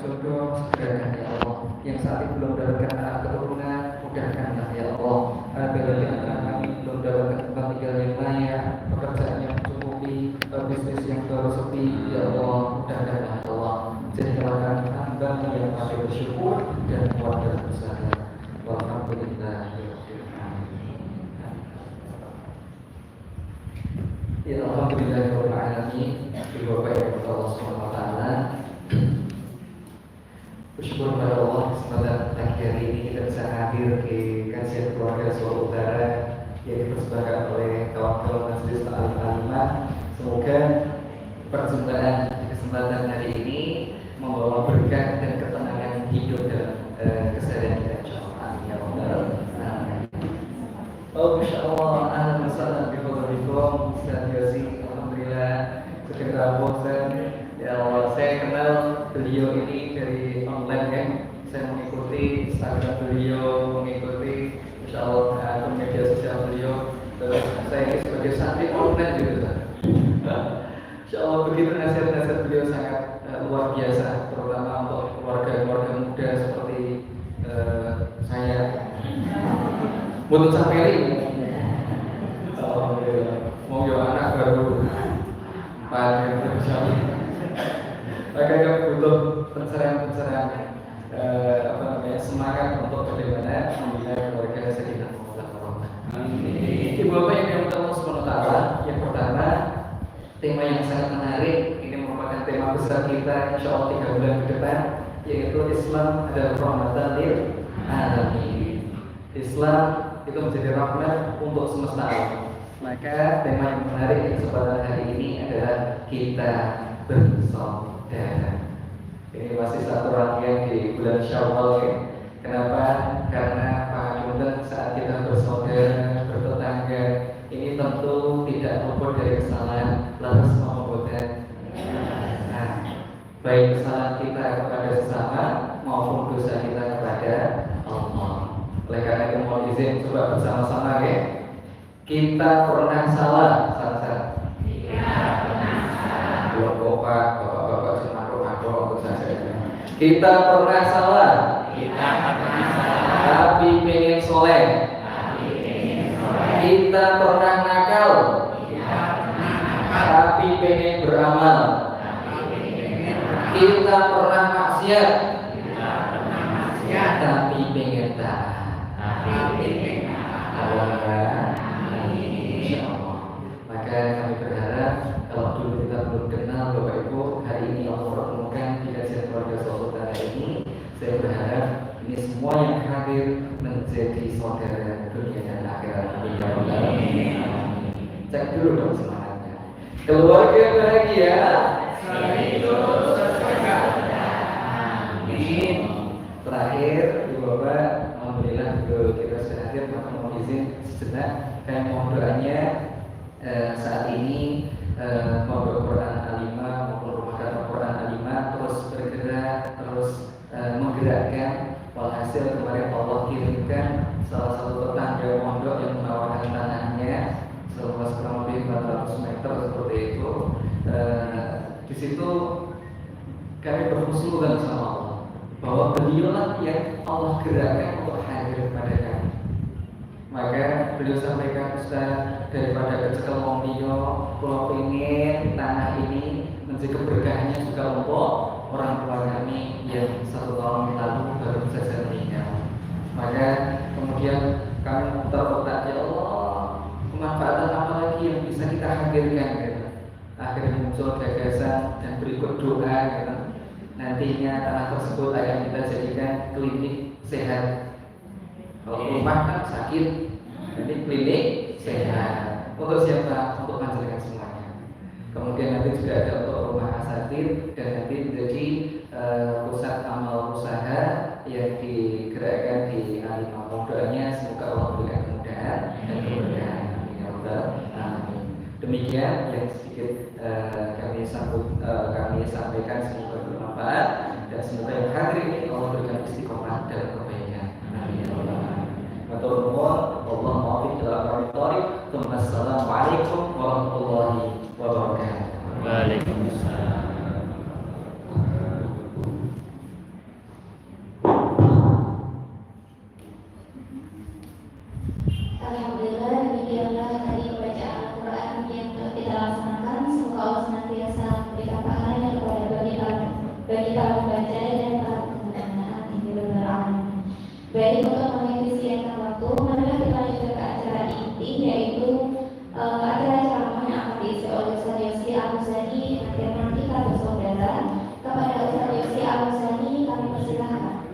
jodoh segerakan ya Allah. Yang saat ini belum mendapatkan anak keturunan, mudahkanlah ya Allah. Apabila di antara kami belum mendapatkan tempat tinggal yang layak, pekerjaan yang mencukupi, bisnis yang bersepi, ya Allah, mudahkanlah ya Allah. Jadilah kami hamba yang pandai bersyukur dan kuat dalam bersabar. Walhamdulillah. Ya alhamdulillahirabbil alamin. Berdoa kepada Allah Subhanahu wa taala. Bersyukur kepada Allah kesempatan pagi hari ini kita bisa hadir di kajian keluarga Solo Utara yang dipersembahkan oleh kawan-kawan Majelis Ta'lim Alimah. Semoga perjumpaan di kesempatan hari ini membawa berkah dan ketenangan hidup dalam keseharian kita. Amin ya rabbal alamin. Oh insyaallah ahlan wa sahlan bi fadlikum Ustaz Yosi. Alhamdulillah sekitar bosan. Ya Allah, saya kenal beliau ini dari online kan. Saya mengikuti Instagram beliau, mengikuti insyaallah akun media sosial beliau. Terus saya ini sebagai santri online gitu. Insyaallah begitu nasihat-nasihat beliau sangat luar biasa, terutama untuk keluarga-keluarga muda seperti saya. Butuh sampai mau yo anak baru paling bersama. Maka butuh pencerahan-pencerahan semangat untuk bagaimana membina keluarga sakinah mawaddah warahmah. Amin. Ibu bapak yang Allah Subhanahu wa taala, yang pertama tema yang sangat menarik, ini merupakan tema besar kita insyaallah 3 bulan ke depan, yaitu Islam adalah rahmatan lil alamin. Islam itu menjadi rahmat untuk semesta alam. Maka tema yang menarik di kesempatan hari ini adalah kita bersaudara. Ini masih satu rangkaian di bulan Syawal ya. Kenapa? Karena Pak saat kita bersaudara, bertetangga, ini tentu tidak luput dari kesalahan, lalu semua membuat baik kesalahan kita kepada sesama maupun dosa kita kepada Allah. Oleh karena itu mohon izin coba bersama-sama ya. Kita pernah salah, salah. Bapak-bapak cuma untuk saja. Kita pernah salah. Tapi pengen soleh. Kita pernah nakal. Tapi pengen beramal. Kita pernah maksiat. Tapi pengen taat. Maka kami berharap kalau dulu kita belum kenal Bapak Ibu, hari ini Allah pertemukan di kajian keluarga Solo Utara ini. Saya berharap ini semua yang hadir menjadi saudara dunia dan akhirat. Amin. Cek dulu dong semangatnya. Keluarga bahagia. Amin. Terakhir, Ibu Bapak, alhamdulillah kita sudah hadir. Maka mohon izin sejenak, saya mohon doanya saat ini Pondok Quran Alimah maupun Rumah Khatam Quran Alimah terus bergerak, terus menggerakkan. Walhasil kemarin Allah kirimkan salah satu tetangga pondok yang menawarkan tanahnya seluas kurang lebih 400 meter seperti itu. Di situ kami berhusnuzan sama Allah bahwa beliaulah yang Allah gerakkan untuk hadir kepada kami. Maka beliau sampaikan, Ustaz, daripada kecekel wong liya, kula pengin tanah ini menjadi keberkahannya juga untuk orang tua kami yang 1 tahun lalu baru saja meninggal. Maka kemudian kami terpetak, ya Allah, kemanfaatan apa lagi yang bisa kita hadirkan gitu. Akhirnya muncul gagasan dan berikut doa gitu. Nantinya tanah tersebut akan kita jadikan klinik sehat. Kalau rumah kan sakit, jadi klinik sehat. Untuk siapa? Untuk masyarakat semuanya. Kemudian nanti juga ada untuk rumah asatid dan nanti menjadi pusat amal usaha yang digerakkan di Alimah. Doanya semoga Allah berikan kemudahan dan keberkahan. Amin. Demikian yang sedikit kami sampaikan, semoga bermanfaat dan semoga yang hadir ini Allah berikan istiqomah dalam kebaikan. Amin. Matur nuwun, Allah muwaffiq ila aqwamit thoriq. Assalamualaikum warahmatullahi wabarakatuh. Waalaikumsalam. para pembacanya dan para pendengar ini beralaman. Baik, untuk mengefisienkan waktu, marilah kita lanjutkan ke acara inti, yaitu acara ceramah yang akan diisi oleh Ustaz Yosi Al-Husani. Nanti kata saudara kepada Ustaz Yosi Al-Husani kami persilahkan.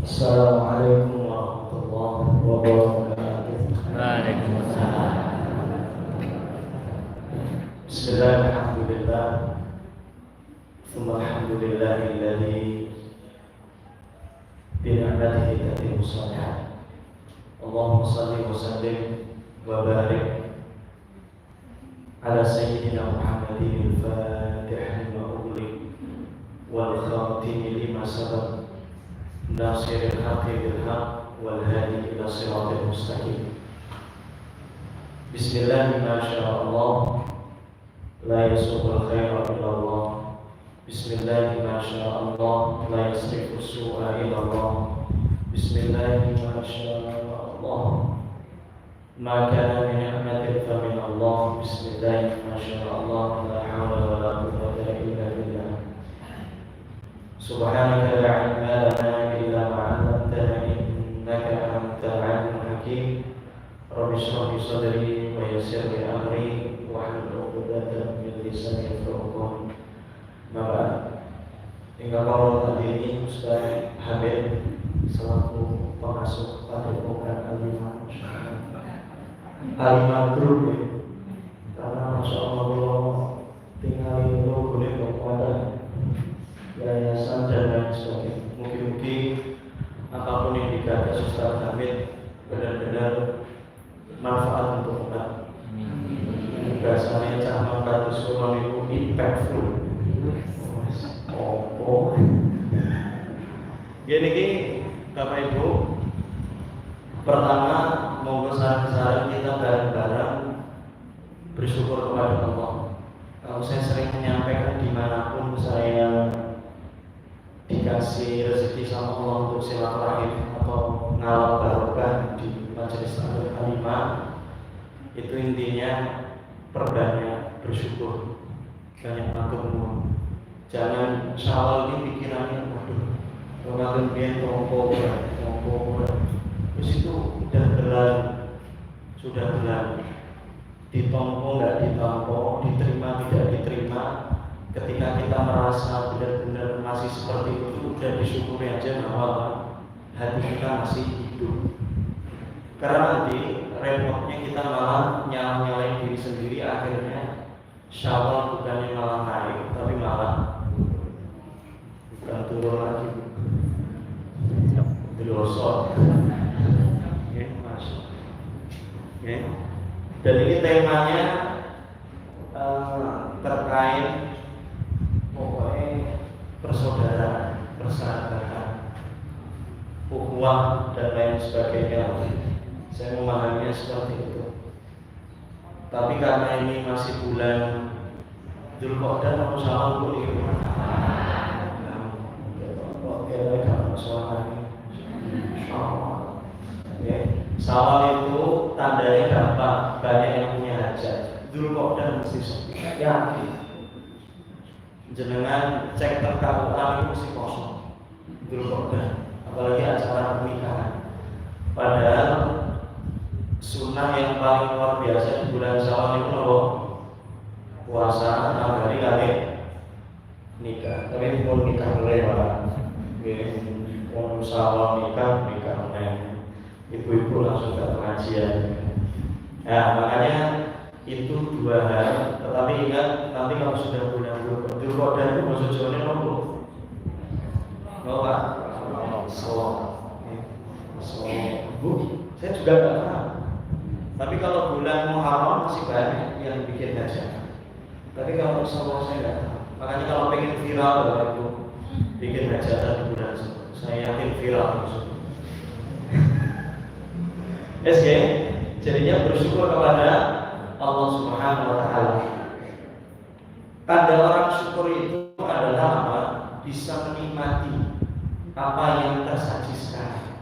Assalamualaikum warahmatullahi wabarakatuh. Waalaikumsalam. Bismillahirrahmanirrahim. Alhamdulillahilladzi bi ni'matihi tatimmu shalihat. Allahumma shalli wa sallim wa barik ala sayyidina Muhammadin al-Fatih lima ughliq wal khatim lima sabaq. ناصر الحق بالحق والهادي إلى صراط المستقيم. بسم الله ما شاء الله لا يسوق الخير إلا الله. بسم الله ما شاء الله لا يصرف السوء إلا الله. بسم الله ما شاء الله ما كان من نعمة فمن الله. بسم الله ما شاء الله لا حول ولا قوة إلا بالله. سبحانك لا علم لنا إلا ما علمتنا إنك أنت العليم الحكيم. رب اشرح لي صدري ويسر لي أمري واحلل عقدة من لساني يفقهوا قولي. ما بعد. Hingga kalau tadi ini Ustaz Habib selaku pengasuh Padepokan Al-Iman Group, karena Masya Allah tinggal itu boleh kepada yayasan dan lain sebagainya. Mungkin apapun yang digagas Ustaz Hamid benar-benar manfaat untuk umat. Bahasanya Cahman Batus Kulon itu impactful. Gini Bapak Ibu, pertama monggo saran-saran kita bareng-bareng bersyukur kepada Allah. Kalau saya sering menyampaikan dimanapun saya dikasih rezeki sama Allah untuk silaturahim atau ngalap barokah di majelis Al-Kalimah, itu intinya perbanyak bersyukur, banyak matur nuwun. Jangan syawal ini pikirannya waduh orang lain tompo terus itu sudah berlalu ditompo nggak ditompo, diterima tidak diterima. Ketika kita merasa benar-benar masih seperti itu, udah disyukuri aja bahwa hati kita masih hidup. Karena nanti repotnya kita malah nyalain diri sendiri, akhirnya Syawal bukannya malah naik, tapi malah bukan turun lagi, delosor. Masuk. Dan ini temanya terkait pokoknya persaudaraan, persahabatan, ukhuwah dan lain sebagainya. Saya memahaminya seperti itu. Tapi karena ini masih bulan Dzulqa'dah, aku salah dulu ini. Oke, kamu suaranya. Sawal itu tandanya gampang, banyak yang punya hajat. Dzulqa'dah mesti sepi. Yakin. Jenengan cek terkawal itu mesti kosong. Dzulqa'dah, apalagi acara pernikahan. Padahal sunnah yang paling luar biasa di bulan Syawal itu loh puasa 6 hari kali nikah. Tapi pun nikah lewat, pun Syawal nikah lain. Ibu-ibu langsung ke pengajian. Nah makanya itu 2 hari. Tetapi ingat nanti kalau sudah bulan Dzulqa'dah itu maksud Jawa nopo? Pak. Bu, saya juga nggak tahu. Tapi kalau bulan Muharram masih banyak yang bikin hajat. Tapi kalau Syawal saya nggak tahu. Makanya kalau pengen viral itu bikin hajatan di bulan Syawal, saya yakin viral. SG, jadinya bersyukur kepada Allah Subhanahu wa taala. Tanda orang syukur itu adalah apa? Bisa menikmati apa yang tersaji sekarang.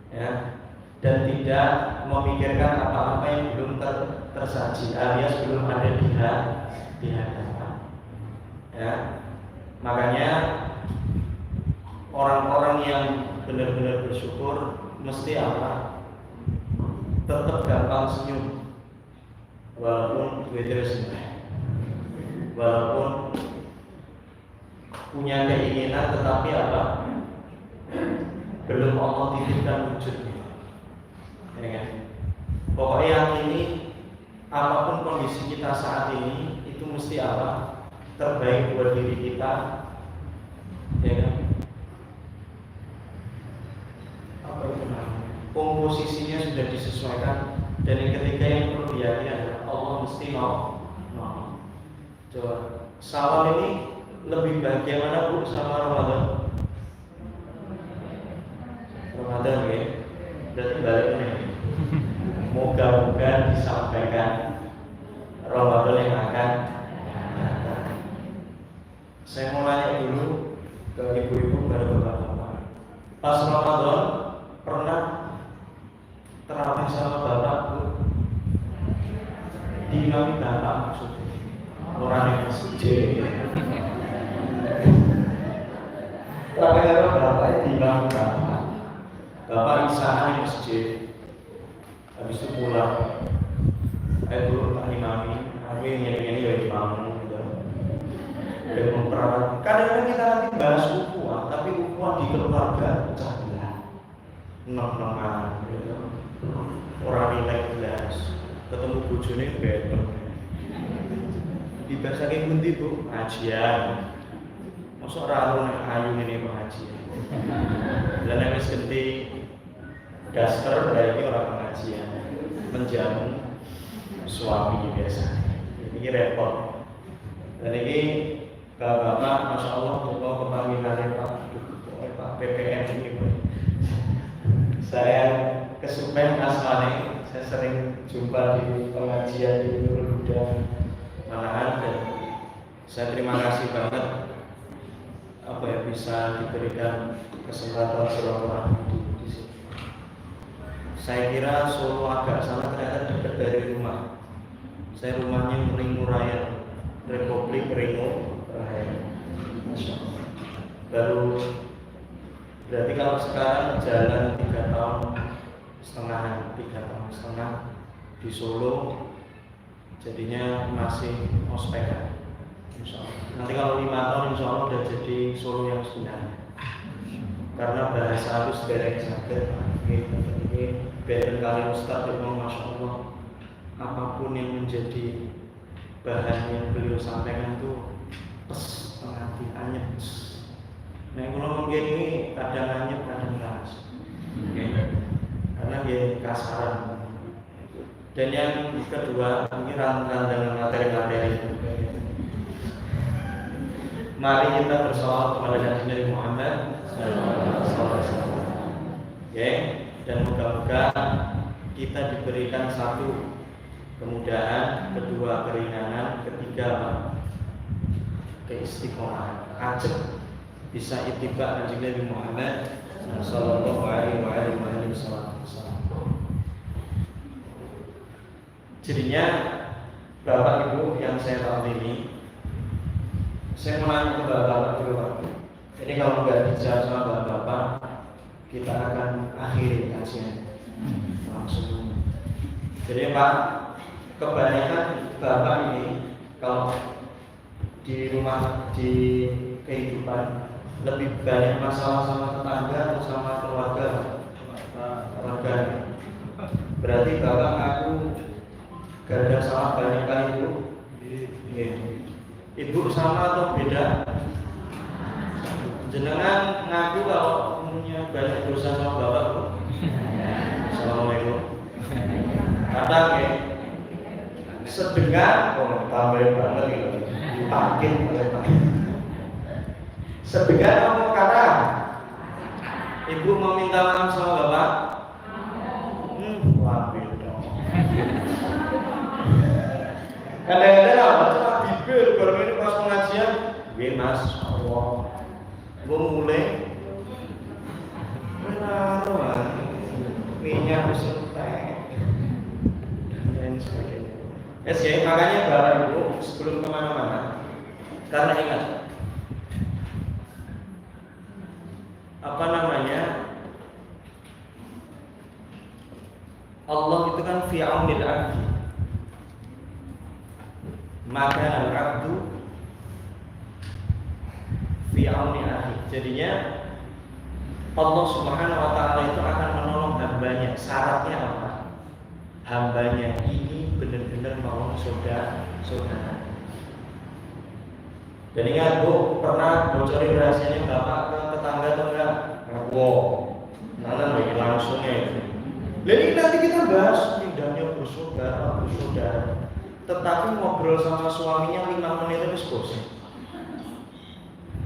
Ya, dan tidak memikirkan apa-apa yang belum tersaji alias belum ada di hadapan. Ya, makanya orang-orang yang benar-benar bersyukur mesti apa? Tetap gampang senyum, walaupun walaupun punya keinginan, tetapi apa? Belum Allah titipkan wujudnya. Ya kan? Pokoknya yakini apapun kondisi kita saat ini itu mesti apa? Terbaik buat diri kita. Ya kan? Apa itu namanya? Komposisinya sudah disesuaikan. Dan yang ketiga yang perlu diyakini adalah Allah mesti mau. Coba Syawal ini lebih bahagia mana Bu sama Ramadan? Ramadan ya, berarti balik nih. Moga-moga disampaikan Ramadan yang akan datang. Saya mau nanya dulu ke ibu-ibu pada bapak-bapak. Pas Ramadan pernah terawih sama bapak Bu? Diimami bapak maksudnya orang yang masjid. Terakhir bapaknya diimami bapak. Bapak isaan di masjid, habis itu pulang. Dulu tak imami, aku ini ya imam gitu. Dan memperawat. Kadang-kadang kita nanti bahas ukhuwah, tapi ukhuwah di keluarga pecah belah. Nong-nongan, gitu. Orang nilai jelas, ketemu bojone beton. Dibasake pundi Bu? Pengajian. Mosok ora ono ayu ngene pengajian. Lah nek wis genti daster berarti orang pengajian, menjamu suami biasa. Ini repot. Dan ini bapak-bapak, masya Allah, kalau kepanggilan Pak PPM ini, saya kesupen asmane, saya sering jumpa di pengajian di Nurul Huda malahan, dan saya terima kasih banget apa ya bisa diberikan kesempatan silaturahmi di sini. Saya kira Solo agak sana ternyata dekat dari rumah. Saya rumahnya Ringu Raya, Republik Ringu Raya. Masya Allah. Baru berarti kalau sekarang jalan 3 tahun setengah di Solo, jadinya masih ospek. Nanti kalau 5 tahun insya Allah udah jadi Solo yang sebenarnya. Karena bahasa halus berek sakit, ini beda kali Ustaz yang masya Allah, apapun yang menjadi bahan yang beliau sampaikan itu pes, pengerti, anyep. Nah kalau mungkin ini kadang anyep, kadang keras, karena dia kasaran. Dan yang kedua, ini rangkaian dengan materi-materi. Mari kita bersolawat kepada Nabi Muhammad SAW. Dan moga-moga kita diberikan satu kemudahan, kedua keringanan, ketiga keistiqomahan, ajak bisa ittiba Nabi Muhammad sallallahu alaihi wasallam. Jadinya Bapak Ibu yang saya tahu ini, saya mau nanya ke Bapak dulu Pak. Jadi kalau nggak dijawab sama Bapak, kita akan akhiri kajian langsung. Jadi Pak, kebanyakan Bapak ini kalau di rumah, di kehidupan lebih banyak masalah sama tetangga atau sama keluarga? Berarti Bapak aku gak ada salah banyak kali Bu? Ibu sama atau beda? Jenengan ngaku kalau punya banyak dosa sama Bapak Bu? Assalamualaikum. Kadang ya sedengar, tambahin banget gitu, dipakin oleh Pak. Sedengar apa kata? Ibu mau minta maaf sama Bapak? Kadang-kadang apa cuma bibir baru ini pas pengajian, Mas Allah, gue mulai menaruh minyak disuntek dan sebagainya. Ya, makanya Bapak Ibu sebelum kemana-mana, karena ingat Allah itu kan fi aunil abdi, maka al-abdu fi auni akhi. Jadinya Allah Subhanahu wa taala itu akan menolong hambanya. Syaratnya apa? Hambanya ini benar-benar mau saudara. Dan ingat Bu, pernah bocorin rahasianya Bapak ke tetangga atau enggak? Wow, nanti lagi langsungnya itu. Jadi nanti kita bahas indahnya bersaudara. Tetapi ngobrol sama suaminya 5 menit itu bosan.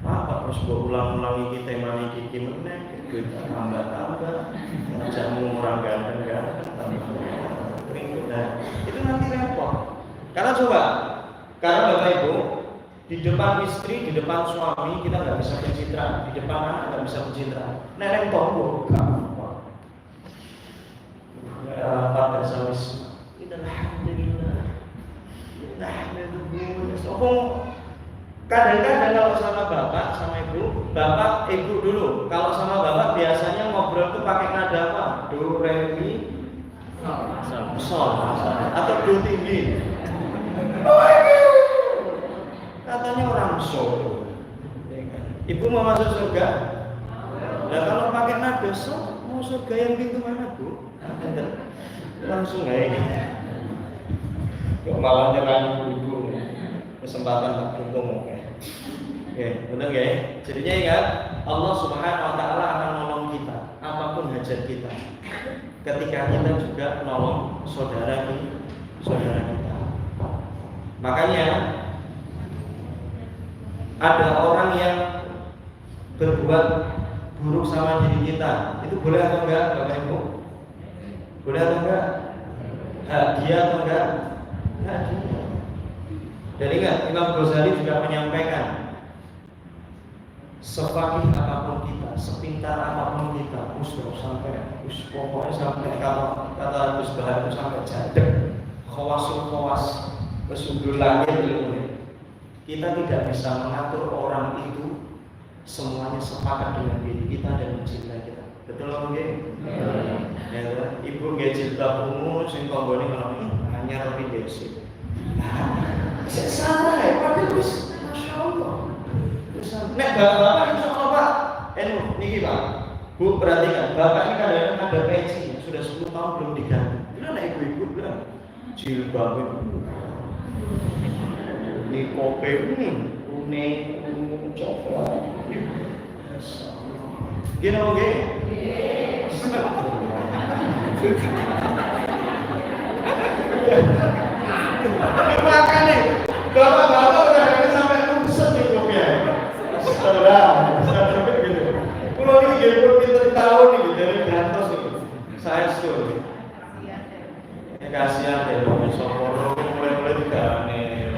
Apa terus berulang-ulang iki temanya iki meneh, kita tambah-tambah, jamu orang ganteng. Nah, itu nanti repot. Karena Bapak Ibu, di depan istri, di depan suami kita nggak bisa pencitraan, di depan anak nggak bisa pencitraan. Neneng tombol, gampang. Pada salis, alhamdulillah. Kadang-kadang kalau sama bapak, sama ibu, bapak, ibu dulu. Kalau sama bapak biasanya ngobrol tuh pakai nada apa? Do, re, mi, sol, atau do tinggi. Katanya orang Solo. Ibu mau masuk surga? Nah kalau pakai nada sol, mau surga yang pintu mana Bu? Langsung aja ini. Kok malah nyerang ibu kesempatan tak beruntung. Oke, benar ya? Jadinya ingat, Allah Subhanahu wa taala akan menolong kita apapun hajat kita. Ketika kita juga menolong saudara kita. Makanya ada orang yang berbuat buruk sama diri kita, itu boleh atau enggak, Bapak Ibu? Boleh atau enggak? Dia atau enggak? Jadi ingat, Imam Ghazali juga menyampaikan, sefaqih apapun kita, sepintar apapun kita, pokoknya sampai kata Gus Bahar itu sampai jadek, khawas, kesundul langit ilmu. Kita tidak bisa mengatur orang itu semuanya sepakat dengan diri kita dan mencintai kita. Betul nggak? Ya, Ibu nggak jilbab ungu, sing konggone kalau hanya lebih basic. Salah ya, Pak Gus. Masya Allah. Nek bapak insya Allah Pak. Niki Pak. Bu perhatikan, bapak ini kadang-kadang ada peci sudah 10 tahun belum diganti. Gimana ibu-ibu bilang jilbab itu. Ini kopi kuning, coklat. Gini oke? Makanya bapak-bapak udah sampai rusak gitu ya. Saudara gitu. Kalau ini game kita tahun nih dari Gantos nih. Saya setuju. Ya kasihan deh loh, Soporo mulai juga nih.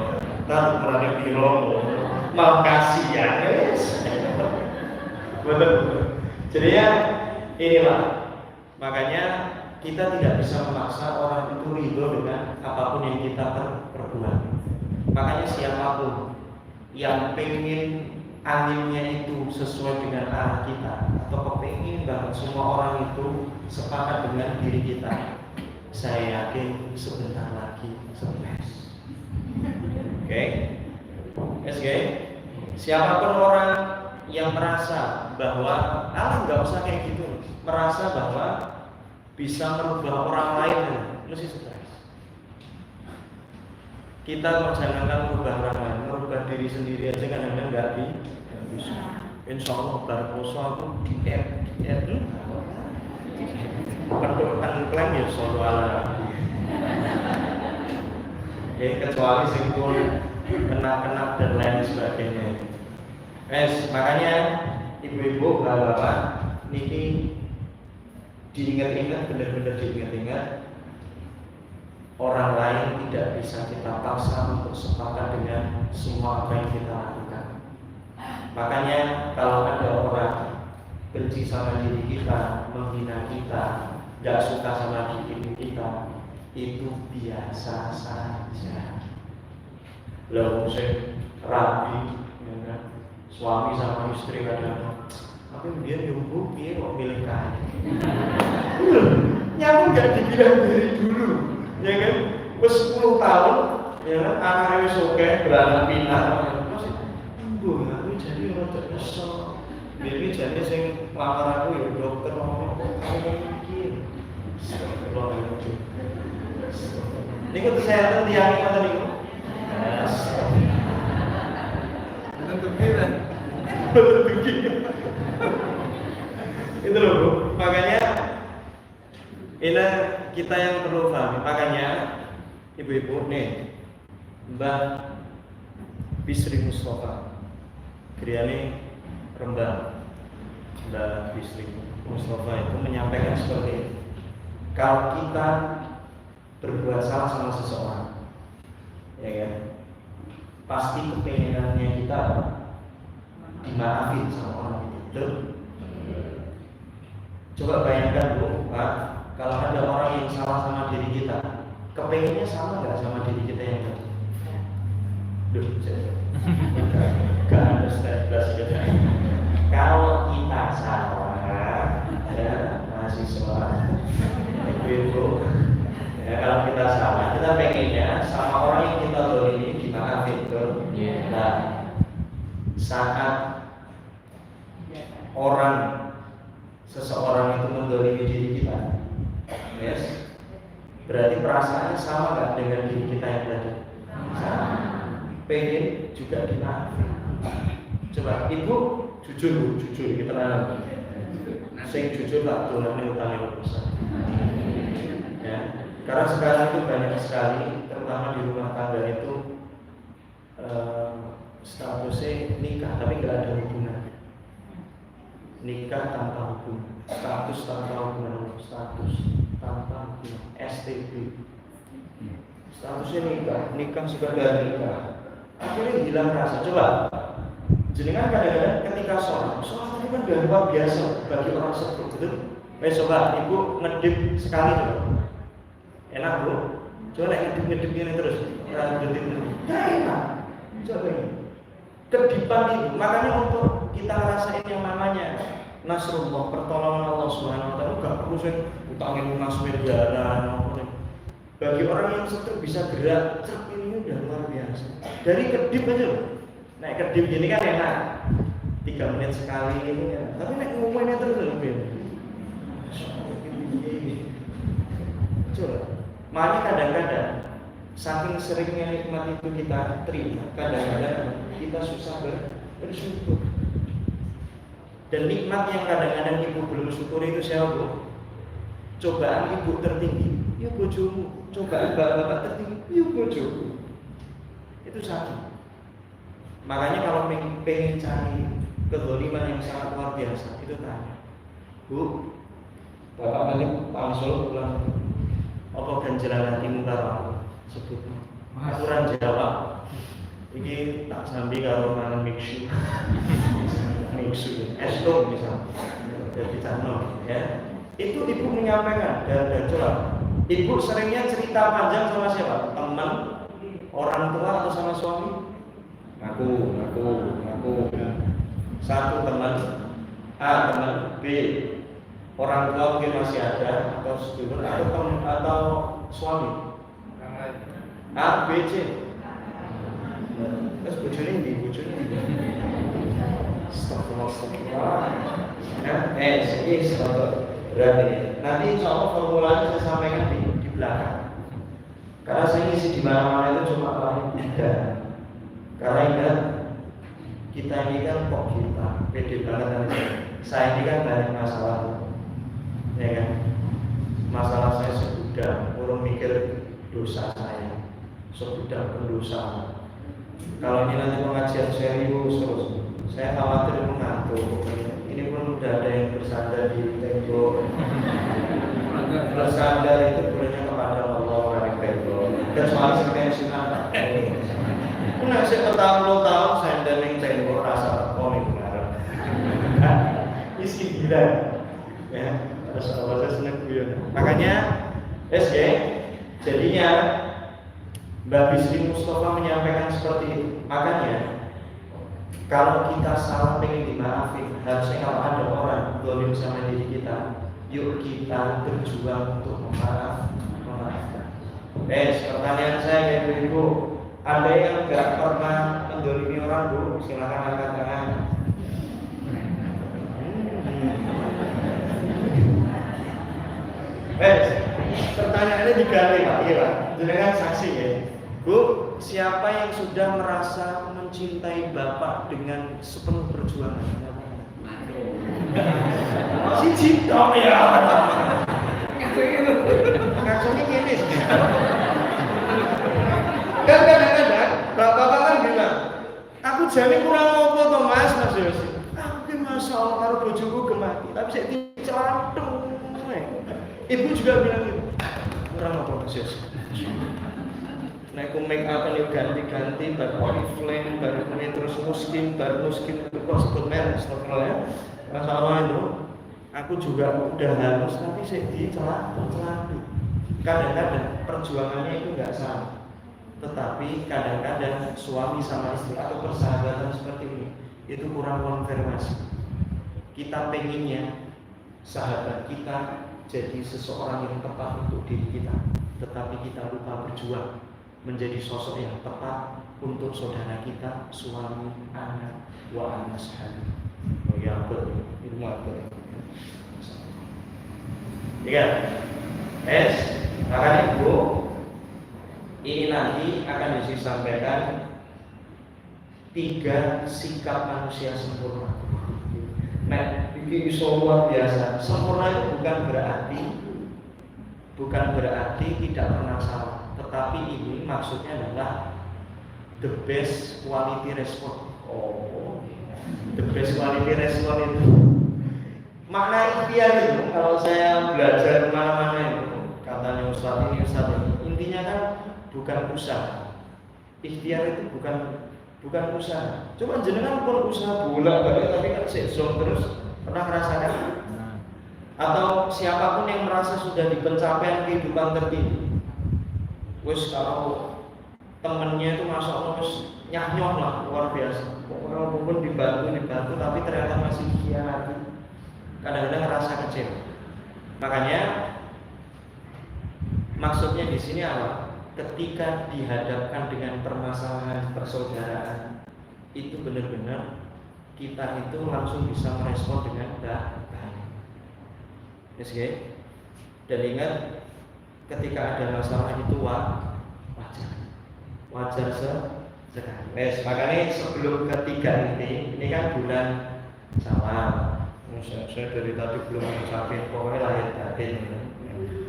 Ntar berani bilang mau kasihan guys. Betul. Jadi ya inilah. Makanya kita tidak bisa memaksa orang itu ridho dengan apapun yang kita perbuat. Makanya siapapun yang pengen anginnya itu sesuai dengan arah kita, atau kepingin banget semua orang itu sepakat dengan diri kita, saya yakin sebentar lagi sukses. Oke? Siapapun orang yang merasa bahwa nggak usah kayak gitu, merasa bahwa bisa merubah orang lain, mesti sukses. Kita jangankan merubah orang lain, merubah diri sendiri aja kadang-kadang nggak bisa. Insya Allah berposo aku perdokan klaim ya soal kecuali simpul kena dan lain sebagainya. Makanya ibu-ibu, bapak-bapak, niki diingat-ingat, benar-benar diingat-ingat. orang lain tidak bisa kita paksa untuk sepakat dengan semua apa yang kita lakukan. Makanya kalau ada orang benci sama diri kita, menghina kita, gak suka sama diri kita, itu biasa saja. Lalu saya rabi, ya kan? Suami sama istri kadang, tapi dia nyumbu, dia kok milih kain. Nyamuk gak dibilang dari dulu, ya kan? 10 tahun, ya kan? Anaknya wis oke, beranak pindah, masih, aku jadi orang terkesel. Jadi jadi sing lamar aku ya dokter ngomong kamu mikir. Niku tuh saya tuh tiang apa niku? Tentu kita. Itu loh Bu. Makanya ini kita yang perlu paham. Makanya ibu-ibu nih Mbah Bisri Mustafa Griani Rembang Mbah Bisri Mustafa itu menyampaikan seperti ini. Kalau kita berbuat salah sama seseorang, ya kan, pasti keinginannya kita dimaafin sama orang itu. Betul? Coba bayangkan Bu, Pak, kalau ada orang yang salah sama diri kita, kepengennya sama nggak sama diri kita yang tadi? Duh, gak understand bahasa. Kalau kita salah, ya mahasiswa, ibu-ibu, ya kalau kita salah, kita pengennya sama orang yang kita dolimi dimaafin, betul? Nah, saat seseorang itu mendolimi diri kita, yes, berarti perasaannya sama nggak dengan diri kita yang tadi? Sama. Pengen juga dimaafin. Coba ibu jujur kita nanam. Sing jujur lah, donatnya utangnya besar. Ya, karena sekarang itu banyak sekali, terutama di rumah tangga itu statusnya nikah tapi nggak ada hubungan. Nikah tanpa hubungan, status tanpa hubungan, STB. Statusnya nikah sekadar nikah. Akhirnya hilang rasa. Coba jenengan kadang-kadang ketika sholat itu kan udah luar biasa bagi orang sepuh, betul? Coba ibu ngedip sekali coba. Enak Bu? Coba ngedip ini terus. Enak. Coba ini. Kedipan itu. Makanya untuk kita ngerasain yang namanya Nasrullah, pertolongan Allah Subhanahu wa taala, gak perlu sing utangin lunas miliaran. Bagi orang yang setruk bisa gerak, ini udah luar biasa. Dari kedip aja loh. Naik kedip gini kan enak, 3 menit sekali ini ya. Tapi naik ngomongnya terus lebih. Coba, makanya kadang-kadang saking seringnya nikmat itu kita terima, kadang-kadang kita susah bersyukur. Dan nikmat yang kadang-kadang ibu belum syukuri itu siapa Bu? Cobaan ibu tertinggi, ya bojomu. Cobaan bapak tertinggi, ya bojomu. Itu satu. Makanya kalau pengen cari kezaliman yang sangat luar biasa, itu tanya, Bu, bapak balik langsung pulang, apa ganjalan hatimu karo sebut, kurang jawab. Ini tak sambil kalau mangan mixu, estok misalnya, jadi cano, ya. Itu ibu menyampaikan dan coba, ibu seringnya cerita panjang sama siapa? Teman, orang tua atau sama suami? Aku. Satu teman, A teman, B orang tua mungkin masih ada atau sedulur atau suami. A, B, C. Terus bojone ndi? Astagfirullah. Ini berarti nanti insya Allah formulanya saya sampaikan di belakang. Karena saya ngisi di mana-mana itu cuma paling 3. Karena ingat kita ini kan kok kita pede banget kan. Saya ini kan banyak masalah, ya kan? Masalah saya segudang, orang mikir dosa saya, segudang pendosa. Kalau ini nanti pengajian serius terus, saya khawatir mengantuk. Ini pun udah ada yang bersandar di tembok. Bersandar itu bolehnya kepada Allah. tembok. Kecuali sing pensiunan Pak. Nek sik bertahun-tahun sandeling tembok rasa komik bareng. Isi gila. Ya, terus awalnya seneng guyon. Makanya SG jadinya Mbak Bisri Mustafa menyampaikan seperti itu. Makanya kalau kita salah pengen dimaafin, harusnya kalau ada orang zalim sama diri kita, yuk kita berjuang untuk memaafkan. Pertanyaan saya ke Ibu, ada yang nggak pernah mendolimi orang Bu? Silakan angkat tangan. Pertanyaannya diganti Pak, iya Pak. Jenengan saksi ya. Bu, siapa yang sudah merasa mencintai Bapak dengan sepenuh perjuangan? Si cinta ya. Ngaksanya gini. Dan kadang-kadang Bapak kan bilang, aku jamin kurang ngopo to Mas Yosi. Aku Masya Allah karo bojoku gemati, tapi saya dicelantung. Ibu juga bilang gitu. Kurang ngopo Mas Yosi. Nek ku make up ini ganti-ganti, baru Oriflame, baru ini terus Nuskin itu kok sebut merek, astagfirullah ya. Masalah itu, aku juga udah halus tapi saya dicelantung. Kadang-kadang perjuangannya itu nggak sama. Tetapi kadang-kadang suami sama istri atau persahabatan seperti ini itu kurang konfirmasi. Kita pengennya sahabat kita jadi seseorang yang tepat untuk diri kita, tetapi kita lupa berjuang menjadi sosok yang tepat untuk saudara kita, suami, anak, wa anak sahabat. Oh ya betul, itu betul. Tiga, makanya Ibu, ini nanti akan disampaikan 3 sikap manusia sempurna. Nah, ini luar biasa. Sempurna itu bukan berarti tidak pernah salah. Tetapi ini maksudnya adalah the best quality response. The best quality response itu makna ikhtiar itu. Kalau saya belajar kemana-mana itu, katanya Ustaz ini, intinya kan bukan usaha. Ikhtiar itu bukan usaha. Cuma jenengan pun usaha bolak-balik tapi kan sezong terus. Pernah merasakan? Atau siapapun yang merasa sudah di pencapaian kehidupan tertinggi, wes kalau temennya itu masuk terus nyah-nyoh lah, luar biasa. Pokoknya walaupun dibantu tapi ternyata masih dikhianati. Kadang-kadang ngerasa kecewa. Makanya maksudnya di sini apa? Ketika dihadapkan dengan permasalahan persaudaraan, itu benar-benar kita itu langsung bisa merespon dengan baik. Yes, okay? Dan ingat, ketika ada masalah itu wajar sekali. Makanya sebelum ketiga ini kan bulan Syawal. Saya dari tadi belum mengucapin pokoknya lahir batin.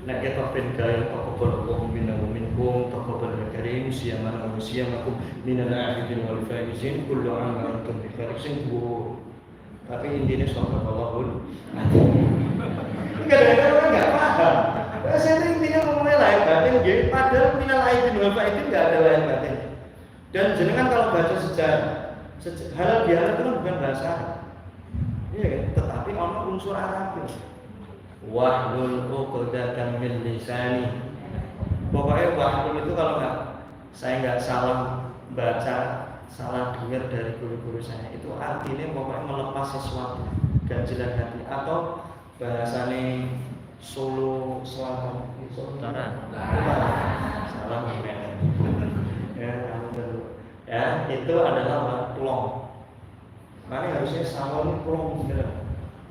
Nek kita ben gawe taqabbal minkum taqabbal karim siyama siyamakum minal aafidin wal faizin kullu aam wa antum bi khair sing bu. Tapi intinya sallallahu kadang-kadang orang nggak paham. Saya intinya ngomongnya lahir batin, padahal minal aafidin wal faizin nggak ada lahir batin. Dan jenengan kalau baca sejarah halal bihalal itu bukan bahasa Arab. Iya kan? Tetapi ono unsur Arab. Wahlul 'uqdatam min lisani. Pokoknya wahlul itu kalau saya nggak salah baca, salah dengar dari guru-guru saya, itu artinya pokoknya melepas sesuatu, ganjilan hati, atau bahasanya Solo Selatan. Salah ya, itu adalah plong. Makanya harusnya salon plong bener.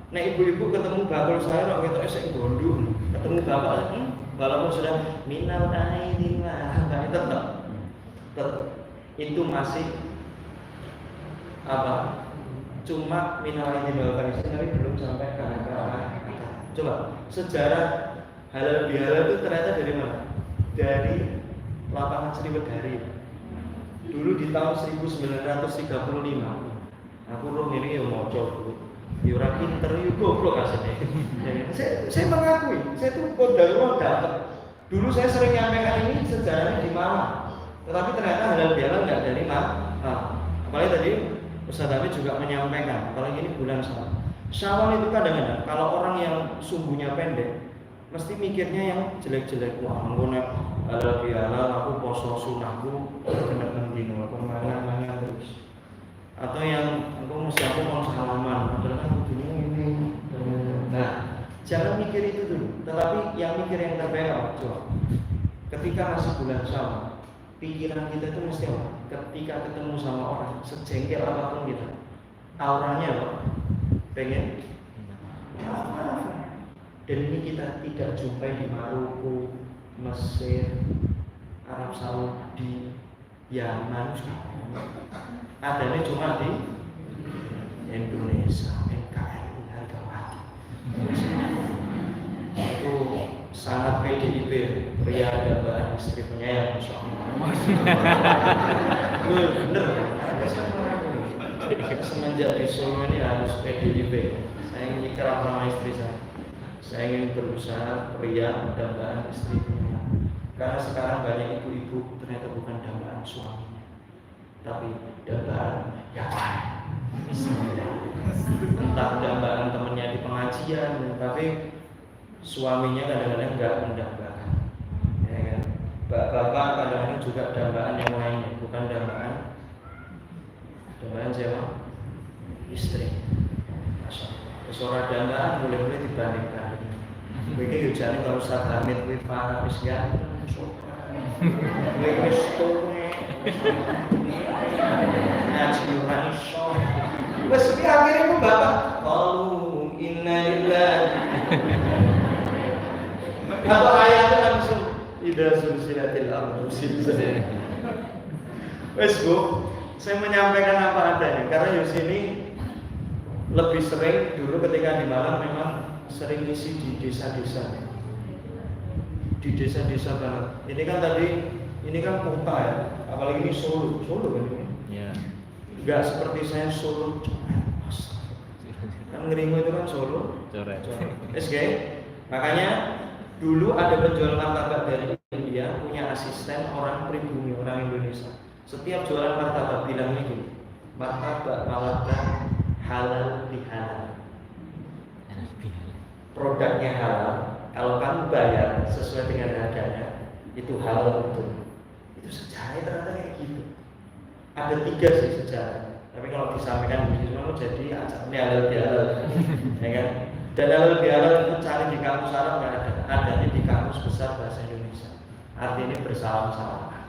Nah ibu-ibu ketemu bakul saya kok kita esek gondul, ketemu bapak walaupun sudah minal aidin enggak tetap itu masih apa? Cuma minal aidin wal faizin tapi belum sampai ke akar. Coba sejarah halal bihalal itu ternyata dari mana? Dari lapangan Sriwedari. Dulu di tahun 1935 aku roh ini yang mau coba ora pinter yo goblok asline. Saya mengakui, saya tuh kodar dapat Dulu saya sering nyampaikan ini sejarahnya di Malang, tetapi ternyata halal bihalal nggak dari Malang. Apalagi tadi Ustaz Habib juga menyampaikan, apalagi ini bulan Syawal. Syawal itu kadang-kadang kalau orang yang sumbunya pendek, mesti mikirnya yang jelek-jelek. Wah, aku nek halal bihalal, aku poso sunahku kena dino, aku mangan terus. Atau yang aku mau salaman, padahal aku ini. Nah, jangan mikir itu dulu, tetapi yang mikir yang terbaik apa? Coba. Ketika masih bulan Syawal, pikiran kita itu mesti apa? Ketika ketemu sama orang, sejengkel apapun kita, auranya apa? Pengen dan ini kita tidak jumpai di Maroko, Mesir, Arab Saudi, Yaman. Adanya cuma di Indonesia, NKRI harga mati. Itu sangat PDIP, pria dambaan istri penyayang, Masya Allah. Bener. Semenjak di Solo ini harus PDIP. Saya ingin nikah sama istri saya. Saya ingin berusaha pria dambaan istri penyayang. Karena sekarang banyak ibu-ibu ternyata bukan dambaan suaminya, tapi dambaan yang lain. Entah dambaan temannya di pengajian, tapi suaminya kadang-kadang nggak mendambakan, ya kan? Bapak kadang-kadang juga dambaan yang lainnya, bukan dambaan siapa? Istri. Suara dambaan boleh-boleh dibandingkan. Begini hujannya kalau Ustaz Hamid wih parah wis ya, wis tuwe, ngaji ora iso. Wis akhirnya ku bapak, qalu inna lillahi. Kalau ayatnya langsung idza sulsilatil ardu silsilah. Wes Bu, saya menyampaikan apa adanya karena Yus ini lebih sering dulu ketika di Malang memang sering isi di desa-desa. Di desa-desa banget. Ini kan tadi ini kan kota ya, apalagi ini Solo kan ini. Iya. Enggak seperti saya Solo kan Ngeringo itu kan Solo. Coret. SG. Makanya dulu ada penjual martabak dari India punya asisten orang pribumi, orang Indonesia. Setiap jualan martabak bilangnya gini, martabak Malaka halal bihalal. Produknya halal, kalau kamu bayar sesuai dengan harganya, itu halal betul. Itu sejarahnya ternyata kayak gitu. Ada 3 sih sejarah. Tapi kalau disampaikan begini semua jadi acaranya halal bihalal, ya kan? Dan halal bihalal itu cari di kamus Arab nggak ada, adanya di kamus besar bahasa Indonesia. Artinya bersalam-salaman.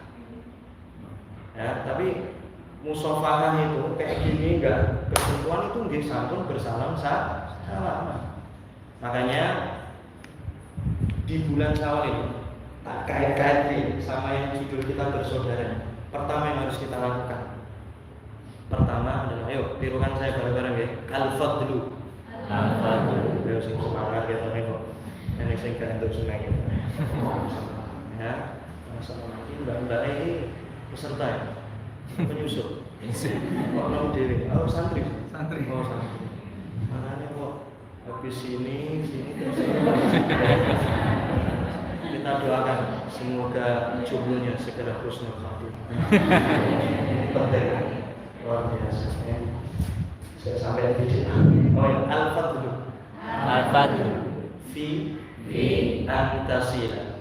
Ya, tapi musafahah itu kayak gini enggak, bersentuhan itu nggih santun bersalam-salaman. Makanya di bulan Syawal ini tak kait-kaitin sama yang judul kita bersaudara. Pertama yang harus kita lakukan, pertama adalah ayo tirukan saya bareng-bareng ya. Al-fadlu. Al-fadlu. Ayo sing semangat ya teman kok. Ini sing kantuk sunah gitu. Ya, sama ini mbak-mbak ini peserta ya. Penyusup. Kok mau diri? Oh santri. Oh santri. Makanya kok habis sini terus kita doakan semoga jodohnya segera husnul khatimah. Ini penting, luar biasa. Saya sampai di sini. Oh ya, al-fadlu. Al-fadlu. Fi antasila.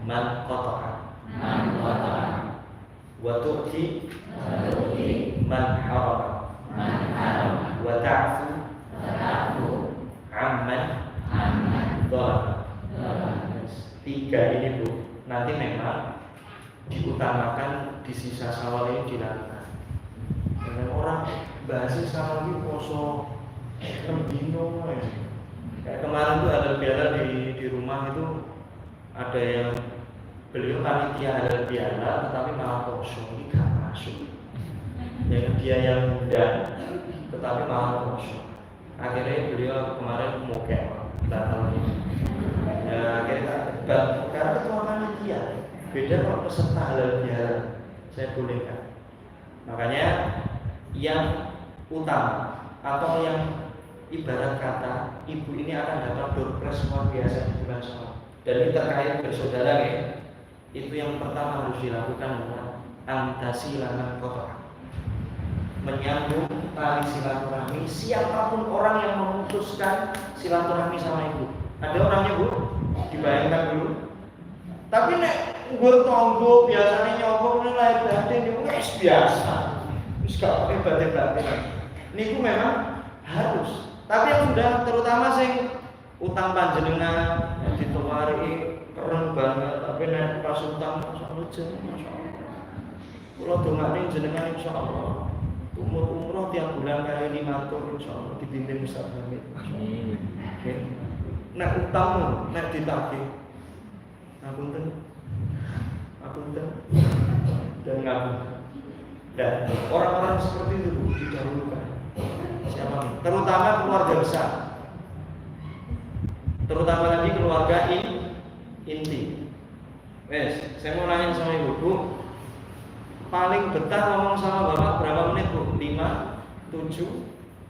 Man qata'a. Wa tu'ti man harama. Wa ta'fu amman dhalama. 3 ini Bu, nanti memang diutamakan di sisa Syawal ini dilakukan. Dengan orang bahasa Syawal ini poso dino ya. Kayak kemarin tuh halal bihalal di rumah itu ada yang beliau panitia halal bihalal tetapi malah poso, ini gak masuk. Yang dia yang muda tetapi malah poso. Akhirnya beliau kemarin mau kayak batal ini. Ya akhirnya karena ketua panitia beda kalau peserta halal bihalal saya bolehkan. Makanya yang utama atau yang ibarat kata ibu ini akan dapat door prize luar biasa di bulan Syawal. Dan ini terkait bersaudara ya. Itu yang pertama harus dilakukan adalah antasilangan kotor, menyambung tali silaturahmi. Siapapun orang yang memutuskan silaturahmi sama ibu, ada orangnya bu, dibayangkan dulu. Tapi nek gue tonggo biasanya nyokong nih lahir batin itu biasa, terus gak pakai batin-batin. Ini memang harus. Tapi yang sudah terutama sing utang panjenengan yang ditawari keren banget, tapi nek pas utang masyaallah masyaallah. Kula dongane jenengan insyaallah umroh tiap bulan kali 5 tur insyaallah dipimpin Ustaz Hamid. Amin. Nek utang nek ditagih. Apunten dan ngabur. Dan orang-orang seperti itu didahulukan. Siapa nih? Terutama keluarga besar. Terutama lagi keluarga inti. Wes, saya mau nanya sama ibu, Bu. Paling betah ngomong sama bapak berapa menit, Bu? 5, 7,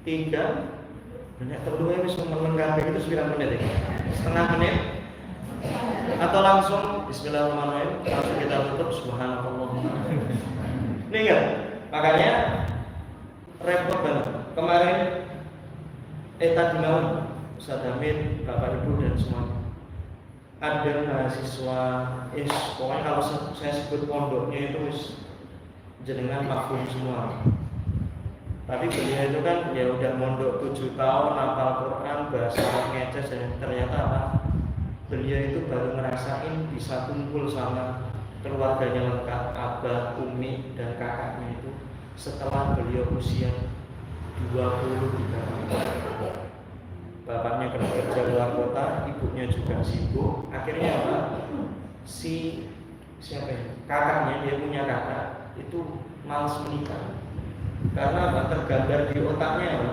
3. Banyak terlalu wis menengah itu 9 menit ya. Setengah menit. Atau langsung bismillahirrahmanirrahim, langsung kita tutup subhanallah. Ini enggak? Makanya repot banget. Kemarin tadi malam Ustaz Hamid, Bapak Ibu dan semua ada mahasiswa pokoknya kalau saya sebut pondoknya itu jenengan makfum semua. Tapi beliau itu kan ya udah mondok 7 tahun, hafal Quran, bahasa Arab ngeces, dan ternyata apa? Beliau itu baru ngerasain bisa kumpul sama keluarganya lengkap, abah, umi, dan kakaknya itu setelah beliau usia 23 tahun. Bapaknya kerja luar kota, ibunya juga sibuk. Akhirnya apa? Siapa ya? Kakaknya, dia punya kakak itu malas menikah. Karena apa? Tergambar di otaknya apa?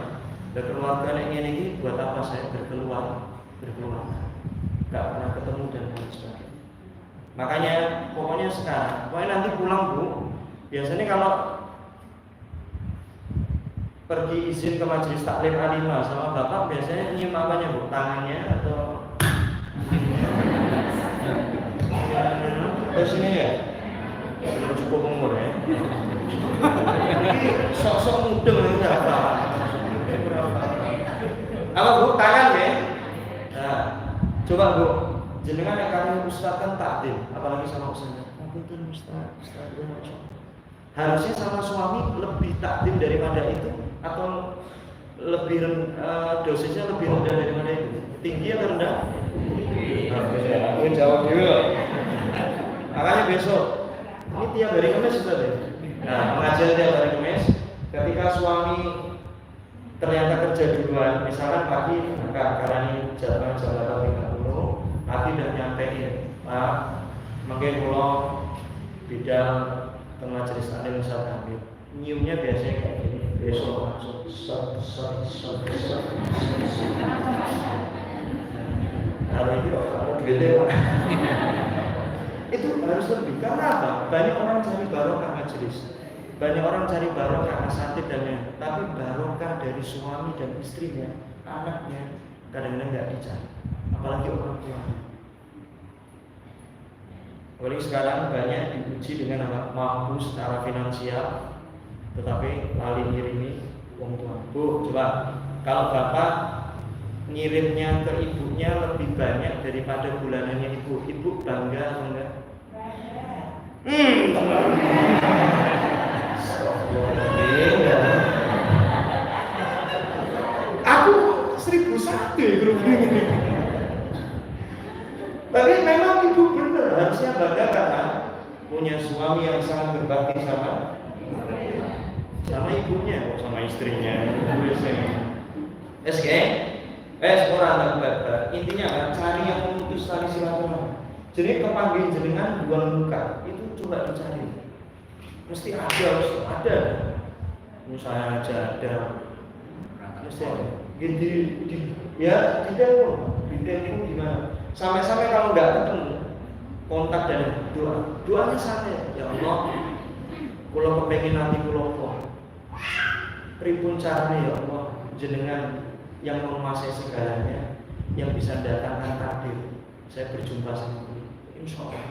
Dan keluarga yang ini buat apa saya berkeluar? Gak pernah ketemu dan lain sebagainya. Makanya pokoknya sekarang, pokoknya nanti pulang Bu, biasanya kalau pergi izin ke majelis taklim A5 sama bapak biasanya nyium apanya Bu? Tangannya atau ke sini ya? Belum cukup umur ya. Sok-sok mudeng berapa? Apa Bu? Tangan ya? Nah, coba Bu, jenengan yang kalian ustaz kan takdim, apalagi sama ustaznya. Ampun ustaz, harusnya sama suami lebih takdim daripada itu atau lebih dosisnya lebih rendah daripada itu? Tinggi atau rendah? Aku jawab dulu. Makanya besok ini tiap hari Kamis sudah deh. Nah, pengajian tiap hari Kamis. Ketika suami ternyata kerja duluan, misalkan pagi, karena ini jam 8.30, pagi udah nyampein, Pak, mungkin pulang bidang ke majelis taklim Ustaz Hamid. Nyiumnya biasanya kayak gini. Besok langsung kalau itu gede Pak. Itu harus lebih. Karena apa? Banyak orang cari barokah majelis, banyak orang cari barokah asatid dan lain. Tapi barokah dari suami dan istrinya, anaknya kadang-kadang nggak dicari. Apalagi orang tua. Apalagi sekarang banyak diuji dengan mampu secara finansial, tetapi lali ngirimi wong tua. Bu, coba kalau bapak ngirimnya ke ibunya lebih banyak daripada bulanannya ibu, ibu bangga atau enggak? Aku 1001 ya grup ini. Tapi memang ibu benar harusnya bangga karena punya suami yang sangat berbakti sama ibunya, sama istrinya. Orang tak intinya kan cari yang memutus tali silaturahmi. Jadi kepanggil jenengan buang luka itu coba dicari. Mesti ada. Misalnya aja ada. Mesti ada. Di telepon gimana? Sampai-sampai kalau nggak ketemu kontak dan doanya sama. Ya Allah, kalau kepengen nanti pulau pripun caranya ya Allah, jenengan yang menguasai segalanya, yang bisa datangkan takdir. saya berjumpa sama beliau, insya Allah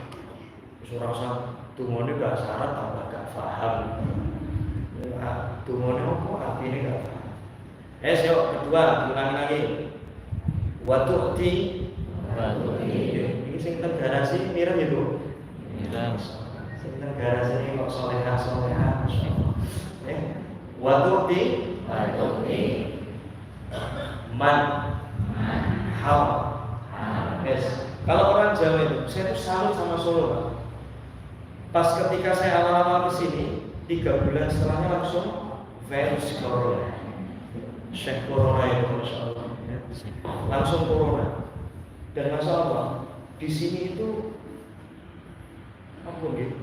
surah usah tungone gak syarat tambah gak paham. Tungone apa artinya gak paham. Yuk kedua diulangi lagi. Watu'ti. Ini sing garasi mirip itu. Sing garasi ini kok solehah. Watu'ti. Man. Hal. Yes. Kalau orang Jawa itu, saya tuh salut sama Solo, Pak. Pas ketika saya awal-awal kesini, 3 bulan setelahnya langsung virus corona. Syekh corona itu Masya Allah ya. Langsung corona. Dan Masya Allah, di sini itu apa gitu?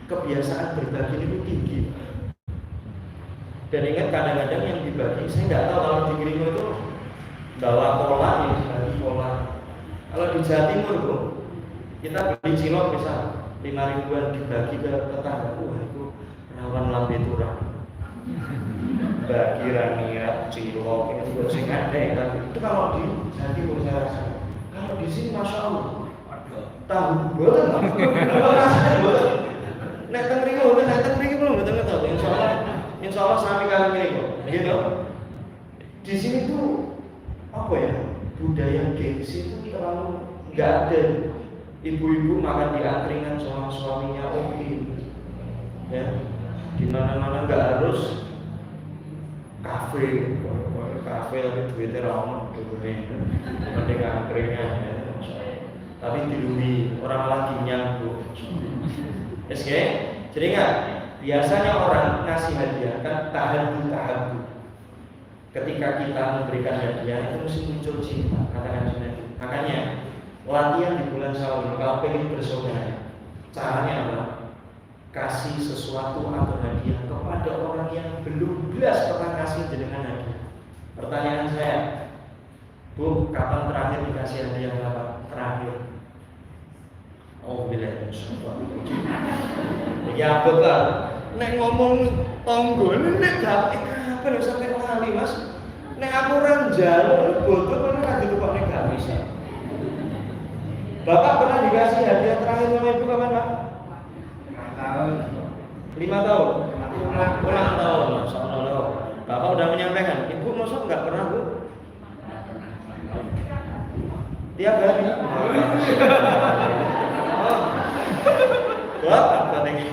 Kebiasaan berbagi itu tinggi. Dan ingat kadang-kadang yang dibagi, saya nggak tahu kalau di Grimo itu bawa pola, ya dibagi pola. Kalau di Jawa Timur Bu, kita beli cilok misal 5 ribuan dibagi ke tetangga, itu rawan lambe turun. Bagi raniat cilok itu sing aneh kan. Itu kalau di Jawa Timur saya rasa. Kalau di sini Masya Allah, tahu boten. Nek teng mriki belum betul betul. Insya Allah sami kali ini kok. Gitu. Di sini tuh apa ya? Budaya gengsi itu terlalu nggak ada. Ibu-ibu makan di angkringan sama suaminya oke, ya. Di mana-mana nggak harus kafe tapi duitnya ramah dulu nih, penting angkringan ya. Tapi dilui orang lagi nyambung. Oke, jadi nggak biasanya orang ngasih hadiah kan tahabu. Ketika kita memberikan hadiah itu mesti muncul cinta, katakan Nabi. Makanya latihan di bulan Syawal kalau pengen bersaudara, caranya apa? Kasih sesuatu atau hadiah kepada orang yang belum jelas pernah kasih dengan hadiah. Pertanyaan saya, Bu, kapan terakhir dikasih hadiah apa? Terakhir. Oh, bila ya betul. Nek ngomong tonggo ini nek apa lho sampai lali Mas. Nek aku ora njaluk bodoh kan ora kok nek gak bisa. Bapak pernah dikasih hadiah terakhir sama Ibu kapan, Pak? 5 tahun. 5 tahun. Ulang tahun, masyaallah. Bapak udah menyampaikan, Ibu masa enggak pernah, Bu? Tiap hari. Apa nih?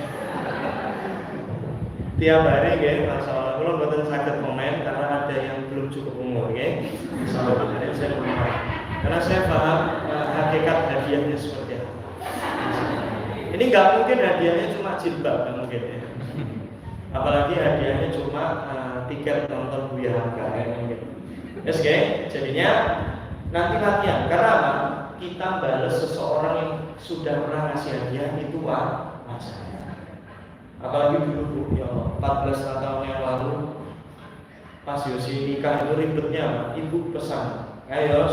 Tiap hari ya, masalah. Kalau buatan sakit komen karena ada yang belum cukup umur, ya. Soalnya saya mohon, karena saya paham hakikat hadiahnya seperti apa. Ini nggak mungkin hadiahnya cuma jilbab, nggak mungkin ya. Apalagi hadiahnya cuma tiket nonton Buya Hamka, gitu. Yes, okay? Jadinya nanti latihan. Karena apa? Kita balas seseorang yang sudah pernah ngasih hadiah itu wajar. Apalagi dulu Bu, ya 14 tahun yang lalu pas Yosi nikah itu ribetnya, Ibu pesan, ayo